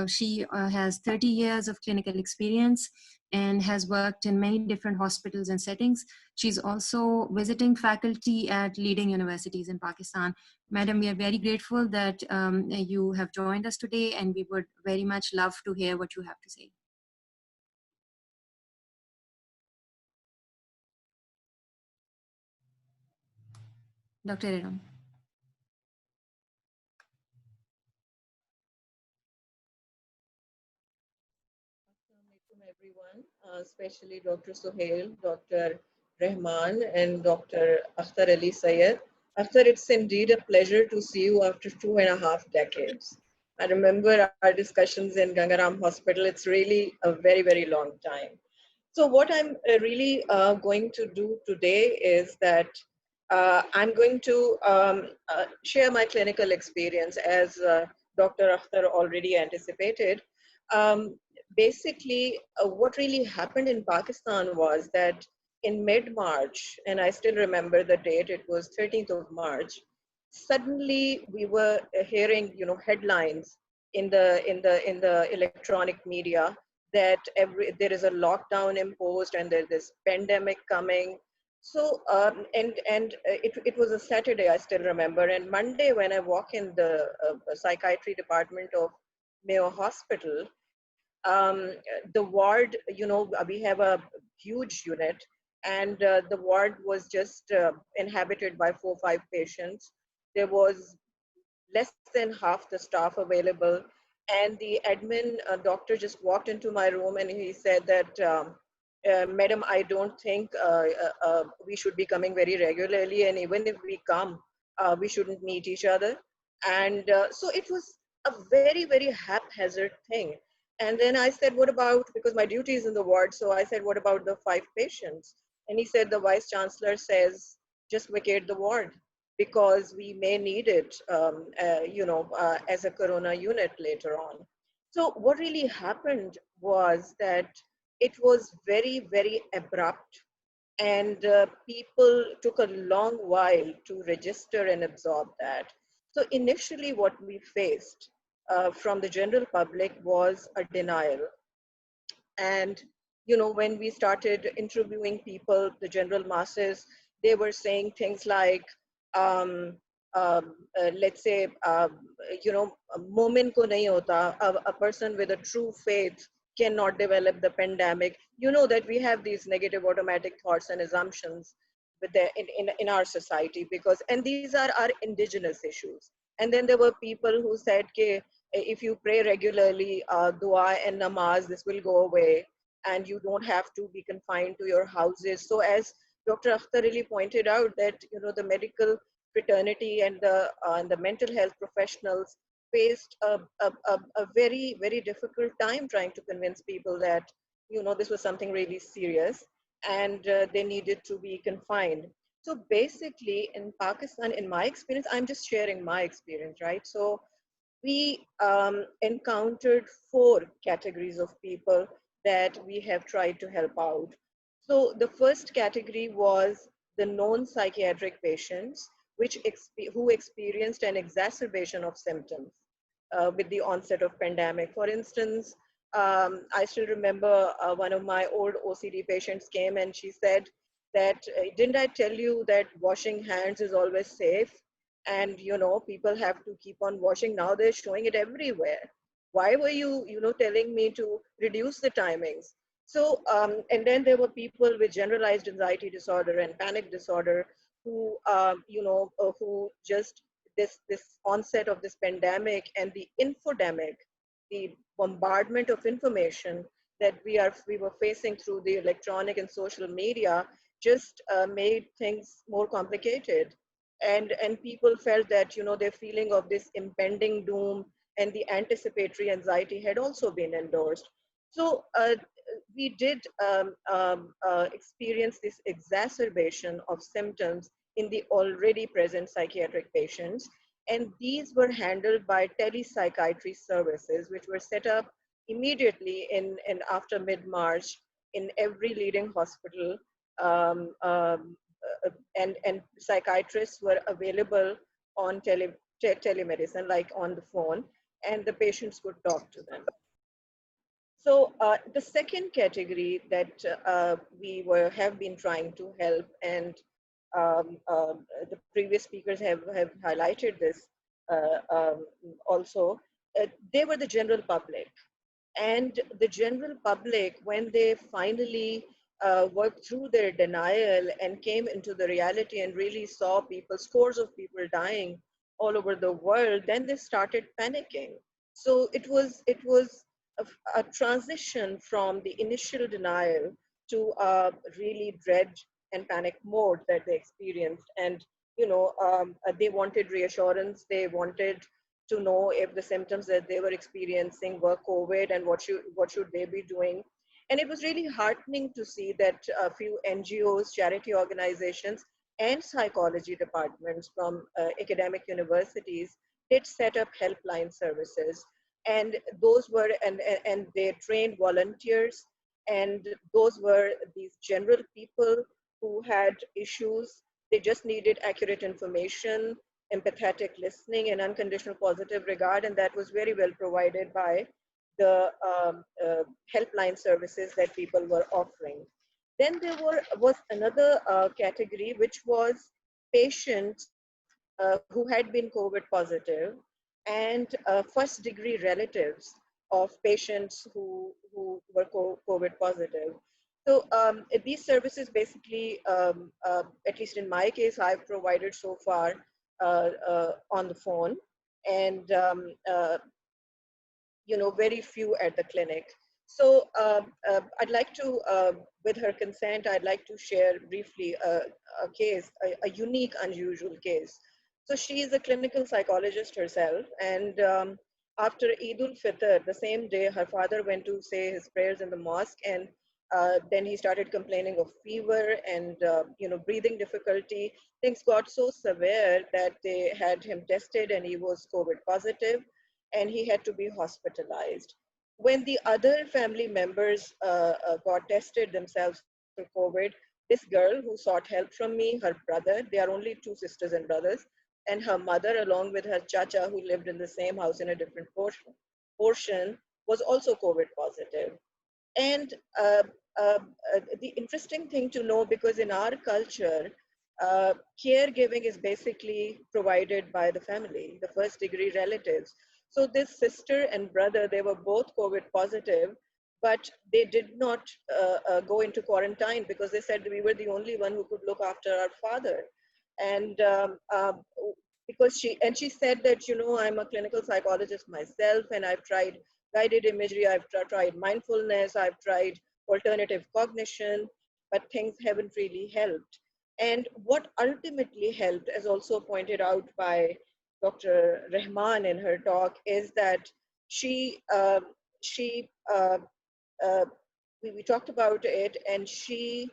S1: She has 30 years of clinical experience and has worked in many different hospitals and settings. She's also visiting faculty at leading universities in Pakistan. Madam, we are very grateful that you have joined us today, and we would very much love to hear what you have to say. Dr. Iram.
S7: Everyone, especially Dr. Suhail, Dr. Rahman, and Dr. Akhtar Ali Sayed. Akhtar, it's indeed a pleasure to see you after 2.5 decades. I remember our discussions in Gangaram Hospital. It's really a very, very long time. So what I'm really going to do today is that I'm going to share my clinical experience as Dr. Akhtar already anticipated. basically, what really happened in Pakistan was that in mid-March, and I still remember the date, it was 13th of March, suddenly we were hearing, headlines in the electronic media that there is a lockdown imposed and there's this pandemic coming. So it was a Saturday, I still remember, and Monday when I walk in the psychiatry department of Mayo Hospital, the ward, we have a huge unit, and the ward was just inhabited by 4 or 5 patients. There was less than half the staff available, and the admin doctor just walked into my room and he said that, Madam, I don't think we should be coming very regularly, and even if we come, we shouldn't meet each other. And so it was a very, very haphazard thing. And then I said, what about, because my duty is in the ward, so I said, what about the 5 patients? And he said, the vice chancellor says, just vacate the ward because we may need it, as a corona unit later on. So what really happened was that it was very, very abrupt, and people took a long while to register and absorb that. So initially what we faced from the general public was a denial. And when we started interviewing people, the general masses, they were saying things like, um, let's say, momin ko nahi hota, a person with a true faith cannot develop the pandemic. You know that we have these negative automatic thoughts and assumptions with in our society, because, and these are our indigenous issues. And then there were people who said, Ke, if you pray regularly, dua and namaz, this will go away, and you don't have to be confined to your houses. So as Dr. Akhtar really pointed out, that the medical fraternity and the mental health professionals faced a very, very difficult time trying to convince people that this was something really serious, and they needed to be confined. So basically in Pakistan, in my experience, I'm just sharing my experience, right? So we encountered 4 categories of people that we have tried to help out. So the first category was the non-psychiatric patients, who experienced an exacerbation of symptoms with the onset of pandemic. For instance, I still remember one of my old OCD patients came and she said that, didn't I tell you that washing hands is always safe? And people have to keep on washing. Now they're showing it everywhere. Why were you telling me to reduce the timings? So and then there were people with generalized anxiety disorder and panic disorder who who just this onset of this pandemic and the infodemic, the bombardment of information that we were facing through the electronic and social media, just made things more complicated. And people felt that their feeling of this impending doom and the anticipatory anxiety had also been endorsed. So we did experience this exacerbation of symptoms in the already present psychiatric patients, and these were handled by telepsychiatry services, which were set up immediately in after mid-March in every leading hospital. um, um, and psychiatrists were available on telemedicine, like on the phone, and the patients could talk to them. So the second category that have been trying to help, and the previous speakers have highlighted this also, they were the general public. And the general public, when they finally worked through their denial and came into the reality and really saw scores of people dying all over the world, then they started panicking. So it was a transition from the initial denial to really dread and panic mode that they experienced. And they wanted reassurance. They wanted to know if the symptoms that they were experiencing were COVID, and what should they be doing. And it was really heartening to see that a few NGOs, charity organizations, and psychology departments from academic universities did set up helpline services. And those were, and they trained volunteers, and those were these general people who had issues. They just needed accurate information, empathetic listening, and unconditional positive regard, and that was very well provided by the helpline services that people were offering. Then there was another category, which was patients who had been COVID positive, and first degree relatives of patients who were COVID positive. So these services basically, at least in my case, I've provided so far on the phone, and very few at the clinic. So I'd like to, with her consent, I'd like to share briefly a case, a unique, unusual case. So she is a clinical psychologist herself, and after Eid ul-Fitr, the same day, her father went to say his prayers in the mosque, and then he started complaining of fever and breathing difficulty. Things got so severe that they had him tested, and he was COVID positive, and he had to be hospitalized. When the other family members got tested themselves for COVID, this girl who sought help from me, her brother, they are only two sisters and brothers, and her mother, along with her chacha, who lived in the same house in a different portion, was also COVID positive. And the interesting thing to know, because in our culture, caregiving is basically provided by the family, the first degree relatives. So this sister and brother, they were both COVID positive, but they did not go into quarantine because they said we were the only one who could look after our father. And because she said that, I'm a clinical psychologist myself, and I've tried guided imagery, I've tried mindfulness, I've tried alternative cognition, but things haven't really helped. And what ultimately helped, as also pointed out by Dr. Rahman in her talk, is that she she uh, we talked about it, and she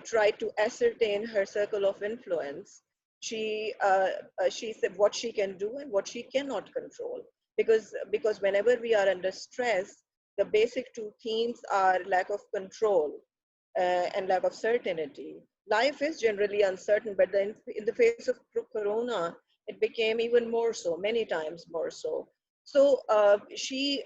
S7: tried to ascertain her circle of influence. She said what she can do and what she cannot control, because whenever we are under stress, the basic two themes are lack of control and lack of certainty. Life is generally uncertain, but then in the face of corona, it became even more so, many times more so. So she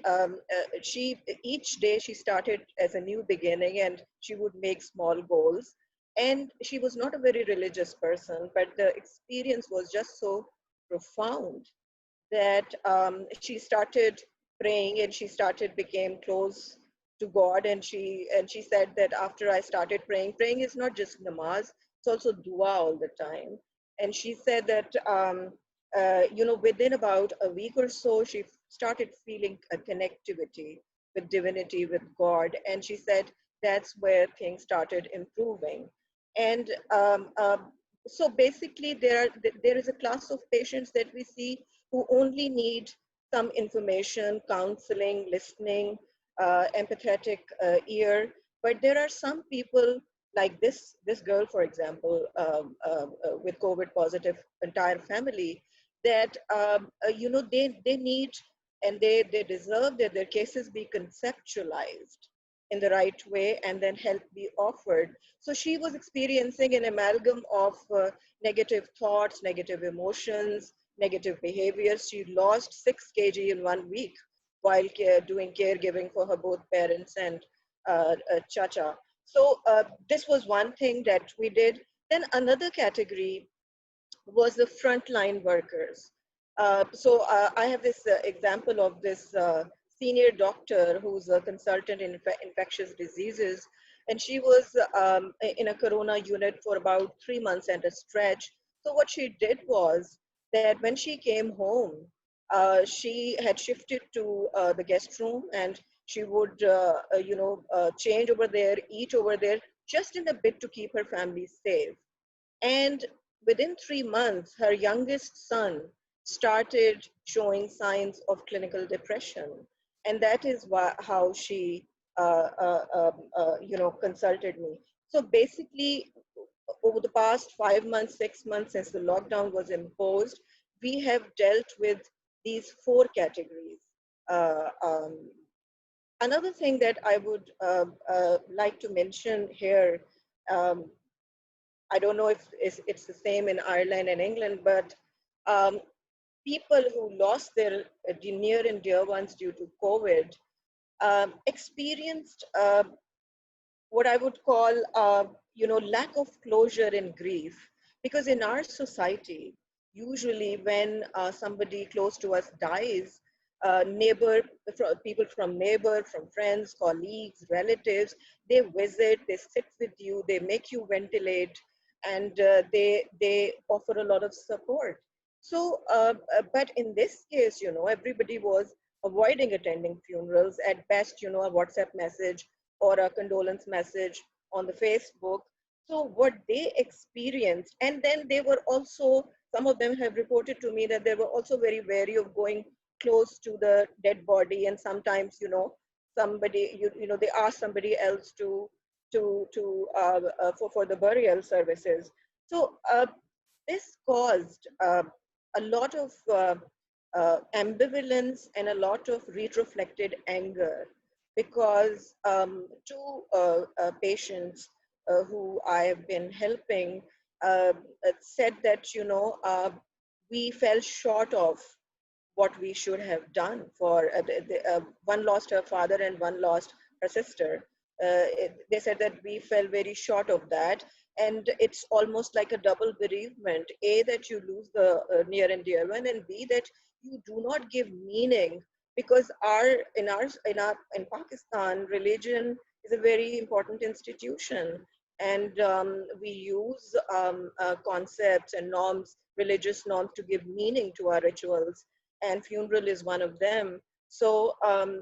S7: each day she started as a new beginning, and she would make small goals. And she was not a very religious person, but the experience was just so profound that she started praying, and she started became close to God. And she said that after I started praying is not just namaz, it's also dua all the time. And she said that within about a week or so, she started feeling a connectivity with divinity, with God. And she said that's where things started improving. And so basically, there is a class of patients that we see who only need some information, counseling, listening, empathetic ear. But there are some people like this girl, for example, with COVID positive entire family, that they need, and they deserve that their cases be conceptualized in the right way, and then help be offered. So she was experiencing an amalgam of negative thoughts, negative emotions, negative behaviors. She lost 6 kg in 1 week while doing caregiving for her both parents and chacha. So this was one thing that we did. Then another category was the frontline workers. So I have this example of this senior doctor who's a consultant in infectious diseases, and she was in a corona unit for about 3 months at a stretch. So what she did was that when she came home, she had shifted to the guest room, and she would change over there, eat over there, just in a bit to keep her family safe. And within 3 months, her youngest son started showing signs of clinical depression. And that is how she, consulted me. So basically, over the past 5 months, 6 months since the lockdown was imposed, we have dealt with these 4 categories. Another thing that I would like to mention here, I don't know if it's the same in Ireland and England, but people who lost their near and dear ones due to COVID experienced what I would call, lack of closure in grief. Because in our society, usually when somebody close to us dies, people from friends, colleagues, relatives, they visit, they sit with you, they make you ventilate, and they offer a lot of support. So, but in this case, everybody was avoiding attending funerals. At best, a WhatsApp message or a condolence message on the Facebook. So what they experienced, and then they were also, some of them have reported to me that they were also very wary of going close to the dead body, and sometimes, somebody, they ask somebody else for the burial services. So this caused a lot of ambivalence and a lot of retroflected anger, because two patients who I have been helping said that, we fell short of what we should have done for one lost her father and one lost her sister. They said that we fell very short of that, and it's almost like a double bereavement: A, that you lose the near and dear one, and B, that you do not give meaning. Because in Pakistan, religion is a very important institution, and we use concepts and norms, religious norms, to give meaning to our rituals, and funeral is one of them. So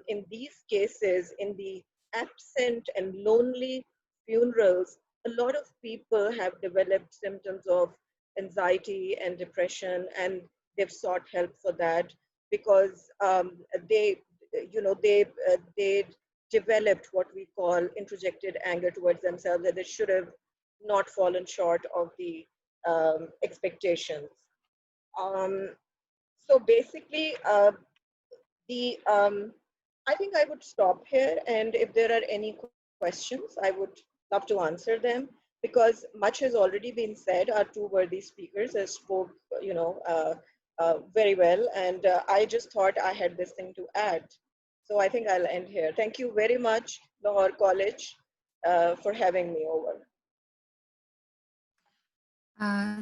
S7: in these cases, in the absent and lonely funerals, a lot of people have developed symptoms of anxiety and depression, and they've sought help for that, because they developed what we call introjected anger towards themselves, that they should have not fallen short of the expectations. So basically, I think I would stop here, and if there are any questions, I would love to answer them, because much has already been said. Our two worthy speakers have spoke, very well, and I just thought I had this thing to add. So I think I'll end here. Thank you very much, Lahore College, for having me over.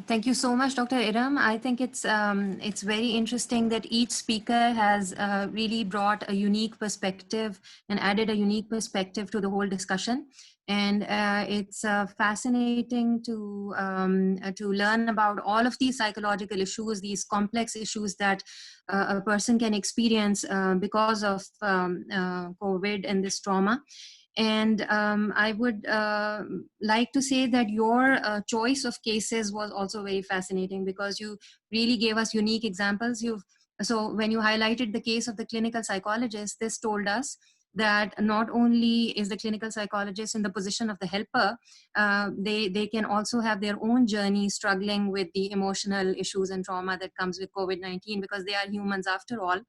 S1: Thank you so much, Dr. Iram. I think it's very interesting that each speaker has really brought a unique perspective and added a unique perspective to the whole discussion. And it's fascinating to learn about all of these psychological issues, these complex issues that a person can experience because of COVID and this trauma. And I would like to say that your choice of cases was also very fascinating, because you really gave us unique examples. So when you highlighted the case of the clinical psychologist, this told us that not only is the clinical psychologist in the position of the helper, they can also have their own journey struggling with the emotional issues and trauma that comes with COVID-19, because they are humans after all.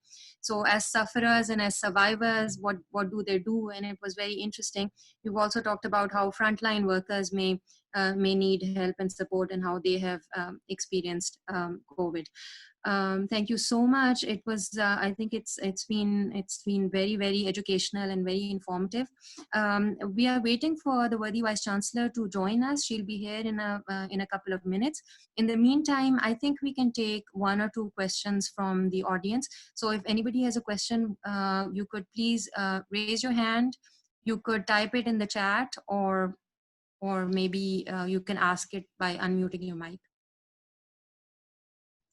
S1: So as sufferers and as survivors, what do they do? And it was very interesting. You've also talked about how frontline workers may need help and support, and how they have experienced COVID. Thank you so much. It was, I think it's been very, very educational and very informative. We are waiting for the worthy Vice Chancellor to join us. She'll be here in a couple of minutes. In the meantime, I think we can take one or two questions from the audience. So if anybody has a question, you could please raise your hand. You could type it in the chat, or maybe you can ask it by unmuting your mic.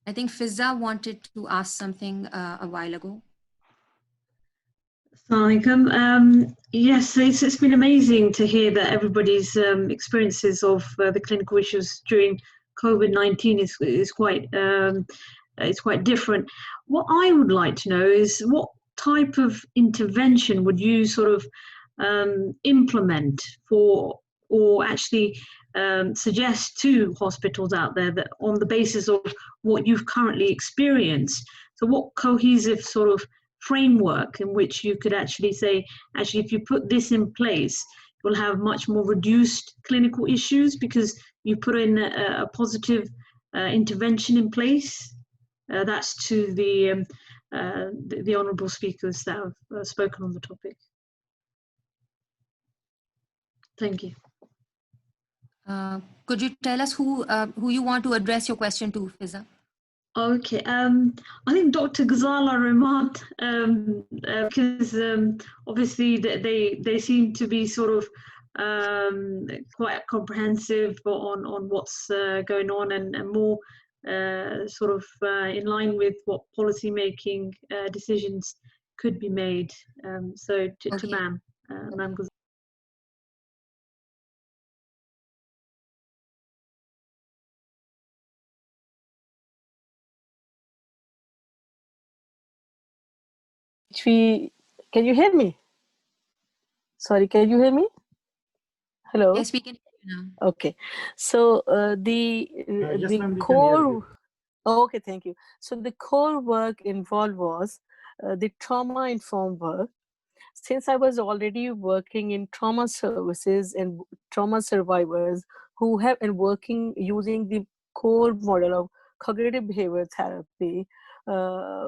S1: I think Fizza wanted to ask something a while ago.
S8: Yes, it's been amazing to hear that everybody's experiences of the clinical issues during COVID-19 is quite different. What I would like to know is, what type of intervention would you sort of implement for, or actually suggest to hospitals out there, that on the basis of what you've currently experienced? So what cohesive sort of framework in which you could actually say, actually, if you put this in place, you'll have much more reduced clinical issues because you put in a positive intervention in place. That's to the honourable speakers that have spoken on the topic. Thank you.
S1: Could you tell us who you want to address your question to, Fiza?
S8: Okay, I think Dr. Ghazala Rahman, because obviously they seem to be sort of quite comprehensive on what's going on and more sort of in line with what policy making decisions could be made. So to Ma'am Ghazala.
S5: Can you hear me? Sorry, can you hear me? Hello?
S1: Yes, we can hear you now.
S5: Okay. So the core... Oh, okay, thank you. So the core work involved was the trauma-informed work. Since I was already working in trauma services and trauma survivors who have been working using the core model of cognitive behavior therapy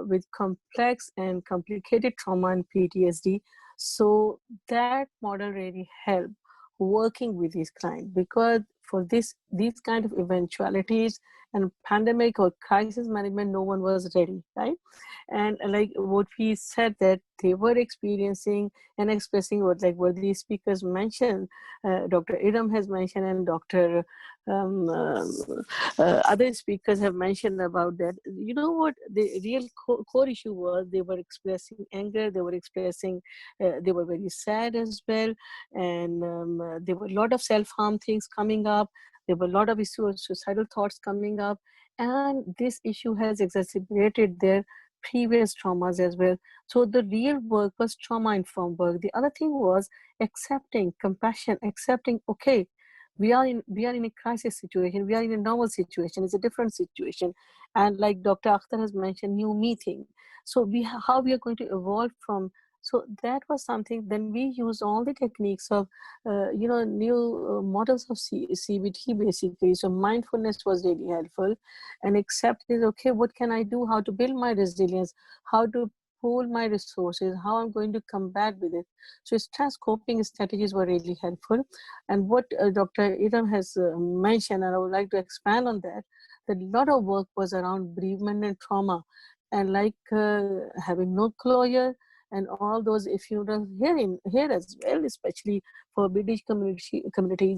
S5: with complex and complicated trauma and PTSD, so that model really helped working with these clients, because for these kind of eventualities and pandemic or crisis management, no one was ready, right? And like what we said, that they were experiencing and expressing what these speakers mentioned, Dr. Idam has mentioned, and Dr. Other speakers have mentioned about that. You know what the real core issue was? They were expressing anger, they were expressing, they were very sad as well, and there were a lot of self-harm things coming up. There were a lot of suicidal thoughts coming up, and this issue has exacerbated their previous traumas as well. So the real work was trauma-informed work. The other thing was accepting, compassion, accepting, okay, we are in a crisis situation, we are in a normal situation, it's a different situation. And like Dr. Akhtar has mentioned, new meeting. So how we are going to evolve from. So that was something. Then we use all the techniques of, new models of CBT basically. So mindfulness was really helpful, and accepting, okay, what can I do? How to build my resilience? How to pool my resources? How I'm going to combat with it? So stress coping strategies were really helpful. And what Dr. Idam has mentioned, and I would like to expand on that, that a lot of work was around bereavement and trauma, and like having no closure, and all those funerals here as well, especially for British communities,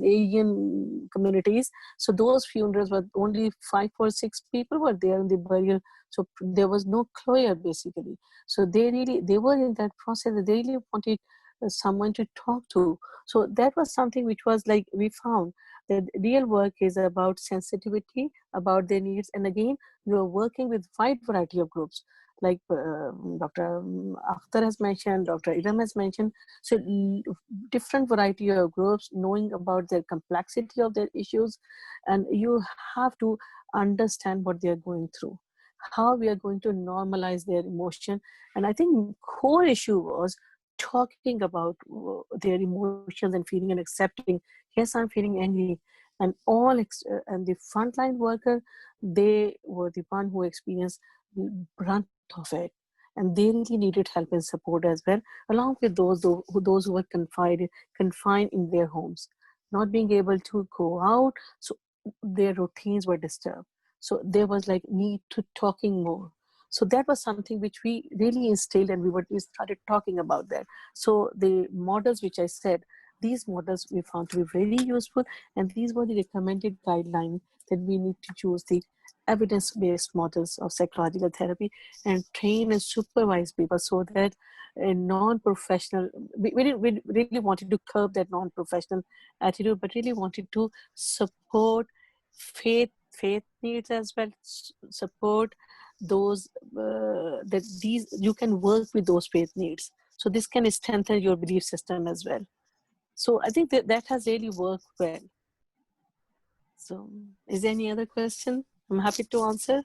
S5: Asian communities. So those funerals were only 5 or 6 people were there in the burial. So there was no closure basically. So they were in that process. They really wanted someone to talk to. So that was something which was like, we found that real work is about sensitivity, about their needs. And again, you are working with wide variety of groups, like Dr. Akhtar has mentioned, Dr. Idam has mentioned. So different variety of groups, knowing about their complexity of their issues, and you have to understand what they are going through, how we are going to normalize their emotion. And I think core issue was talking about their emotions and feeling and accepting, yes, I'm feeling angry. And and the frontline worker, they were the one who experienced brunt of it, and they really needed help and support as well, along with those who were confined in their homes, not being able to go out. So their routines were disturbed. So there was like need to talking more. So that was something which we really instilled, and we started talking about that. So the models which I said, these models we found to be very useful, and these were the recommended guidelines that we need to choose the evidence-based models of psychological therapy and train and supervise people, so that a non-professional, we really wanted to curb that non-professional attitude, but really wanted to support faith needs as well, support those that these you can work with those faith needs. So this can strengthen your belief system as well. So I think that has really worked well. So is there any other question? I'm happy to answer.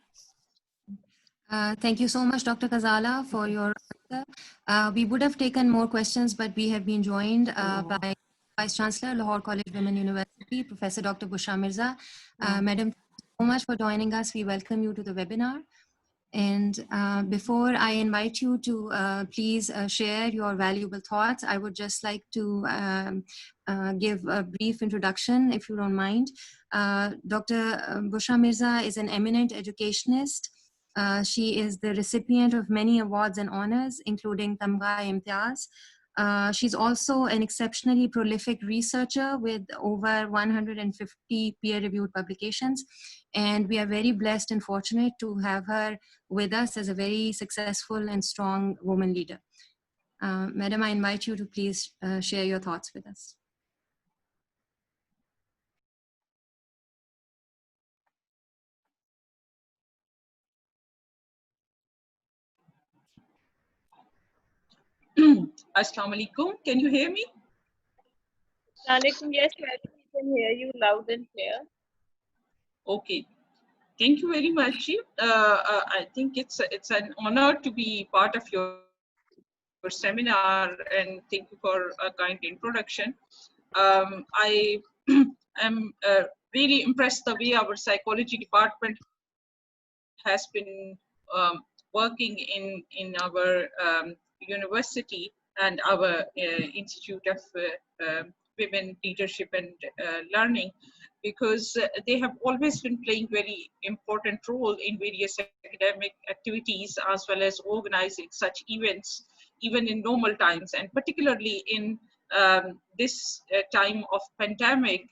S1: Thank you so much, Dr. Kazala, for your answer. We would have taken more questions, but we have been joined by Vice Chancellor, Lahore College Women University, Professor Dr. Bushra Mirza. Madam, thank you so much for joining us. We welcome you to the webinar. And before I invite you to please share your valuable thoughts, I would just like to give a brief introduction, if you don't mind. Dr. Bushra Mirza is an eminent educationist. She is the recipient of many awards and honors, including Tamgha Imtiaz. She's also an exceptionally prolific researcher with over 150 peer-reviewed publications. And we are very blessed and fortunate to have her with us as a very successful and strong woman leader. Madam, I invite you to please share your thoughts with us.
S9: Assalamu alaikum. Can you hear me?
S2: Assalamualaikum. Yes, madam, we can hear you loud and clear.
S9: Okay. Thank you very much. I think it's an honor to be part of your seminar, and thank you for a kind introduction. I am really impressed the way our psychology department has been working in our university and our Institute of Women Leadership and Learning, because they have always been playing very important role in various academic activities, as well as organizing such events even in normal times, and particularly in this time of pandemic.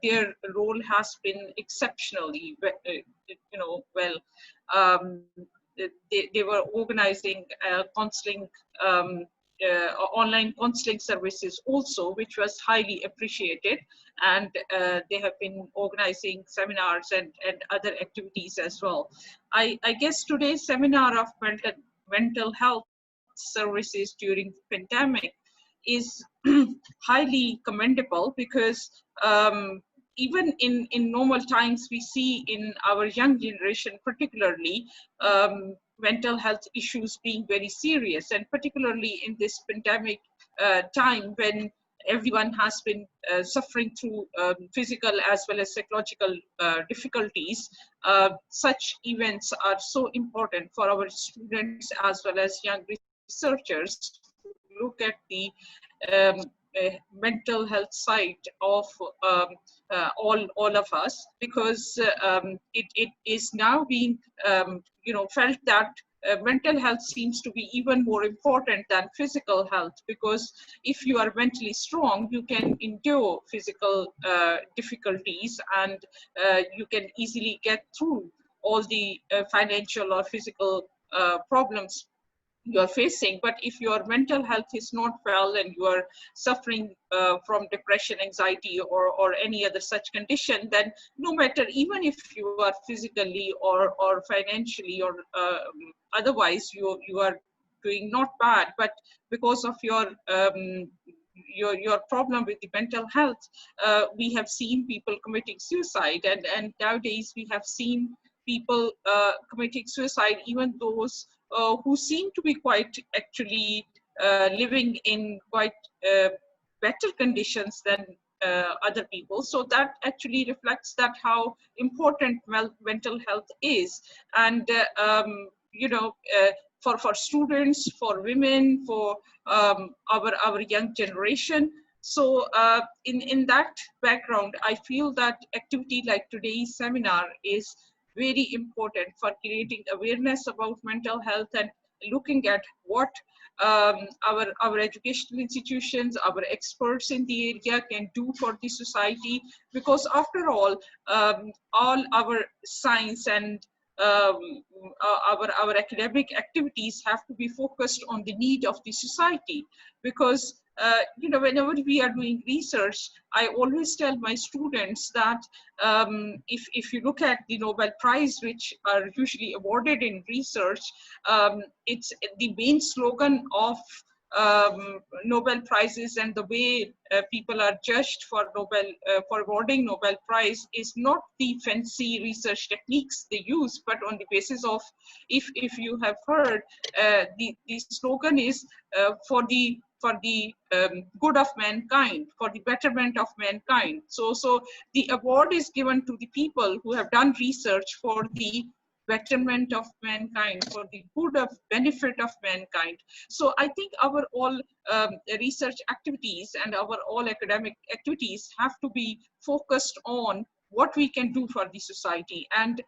S9: Their role has been exceptionally well. They were organizing counseling, online counseling services also, which was highly appreciated. And they have been organizing seminars and other activities as well. I guess today's seminar of mental health services during the pandemic is highly commendable, because even in normal times, we see in our young generation particularly mental health issues being very serious, and particularly in this pandemic time when everyone has been suffering through physical as well as psychological difficulties. Such events are so important for our students as well as young researchers to look at the mental health side of all of us, because it is now being felt that mental health seems to be even more important than physical health, because if you are mentally strong, you can endure physical difficulties, and you can easily get through all the financial or physical problems you are facing. But if your mental health is not well and you are suffering from depression, anxiety, or any other such condition, then no matter, even if you are physically or financially or otherwise you are doing not bad, but because of your problem with the mental health, we have seen people committing suicide, and nowadays we have seen people committing suicide, even those who seem to be quite actually living in quite better conditions than other people. So that actually reflects that how important mental health is. And for students, for women, for our young generation. So in that background, I feel that activity like today's seminar is very important for creating awareness about mental health and looking at what our educational institutions, our experts in the area can do for the society. Because after all our science and our academic activities have to be focused on the need of the society. Because whenever we are doing research, I always tell my students that if you look at the Nobel Prize, which are usually awarded in research, it's the main slogan of Nobel Prizes and the way people are judged for for awarding Nobel Prize is not the fancy research techniques they use, but on the basis of, if you have heard, the slogan is for the good of mankind, for the betterment of mankind. So the award is given to the people who have done research for the betterment of mankind, for the good of benefit of mankind. So I think our all research activities and our all academic activities have to be focused on what we can do for the society. And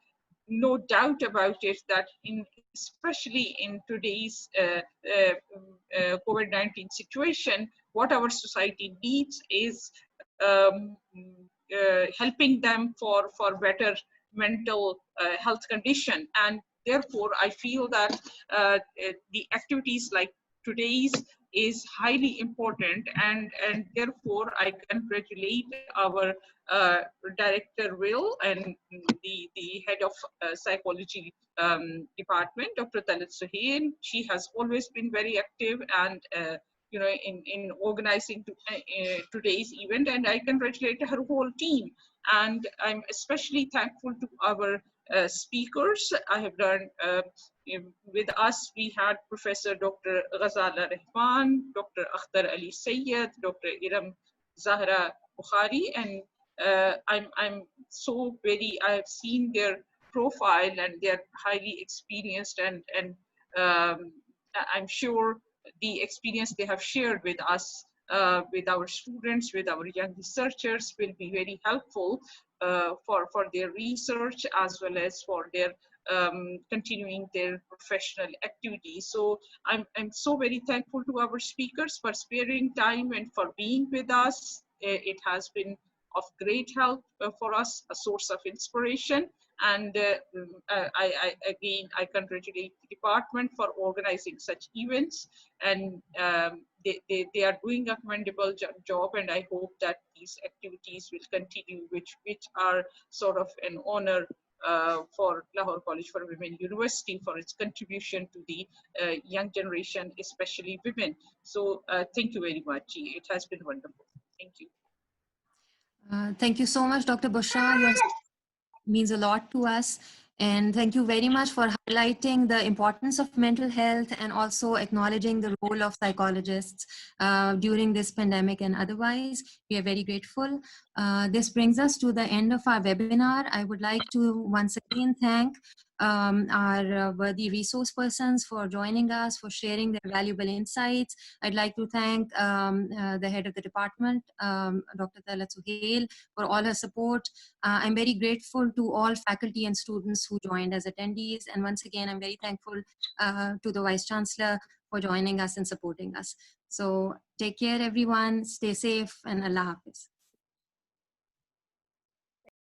S9: no doubt about it that especially in today's COVID-19 situation, what our society needs is helping them for better mental health condition. And therefore, I feel that the activities like today's is highly important, and therefore I congratulate our Director Will and the head of psychology department, Dr. Talat Suhail. She has always been very active and in organizing today's event, and I congratulate her whole team. And I'm especially thankful to our speakers. I have learned with us, we had Professor Dr. Ghazala Rahman, Dr. Akhtar Ali Sayed, Dr. Iram Zahra Bukhari, and I'm so I have seen their profile and they're highly experienced, and I'm sure the experience they have shared with us, with our students, with our young researchers will be very helpful for their research as well as for their continuing their professional activities. So I'm so very thankful to our speakers for sparing time and for being with us. It has been of great help for us, a source of inspiration. And I congratulate the department for organizing such events, and they are doing a commendable job, and I hope that these activities will continue, which are sort of an honor for Lahore College for Women University for its contribution to the young generation, especially women. So thank you very much. It has been wonderful. Thank you.
S1: Thank you so much, Dr. Bushra. Your means a lot to us. And thank you very much for highlighting the importance of mental health and also acknowledging the role of psychologists during this pandemic and otherwise. We are very grateful. This brings us to the end of our webinar. I would like to once again thank our worthy resource persons for joining us, for sharing their valuable insights. I'd like to thank the head of the department, Dr. Talat Suhail, for all her support. I'm very grateful to all faculty and students who joined as attendees. And once again, I'm very thankful to the Vice Chancellor for joining us and supporting us. So take care, everyone. Stay safe, and Allah Hafiz.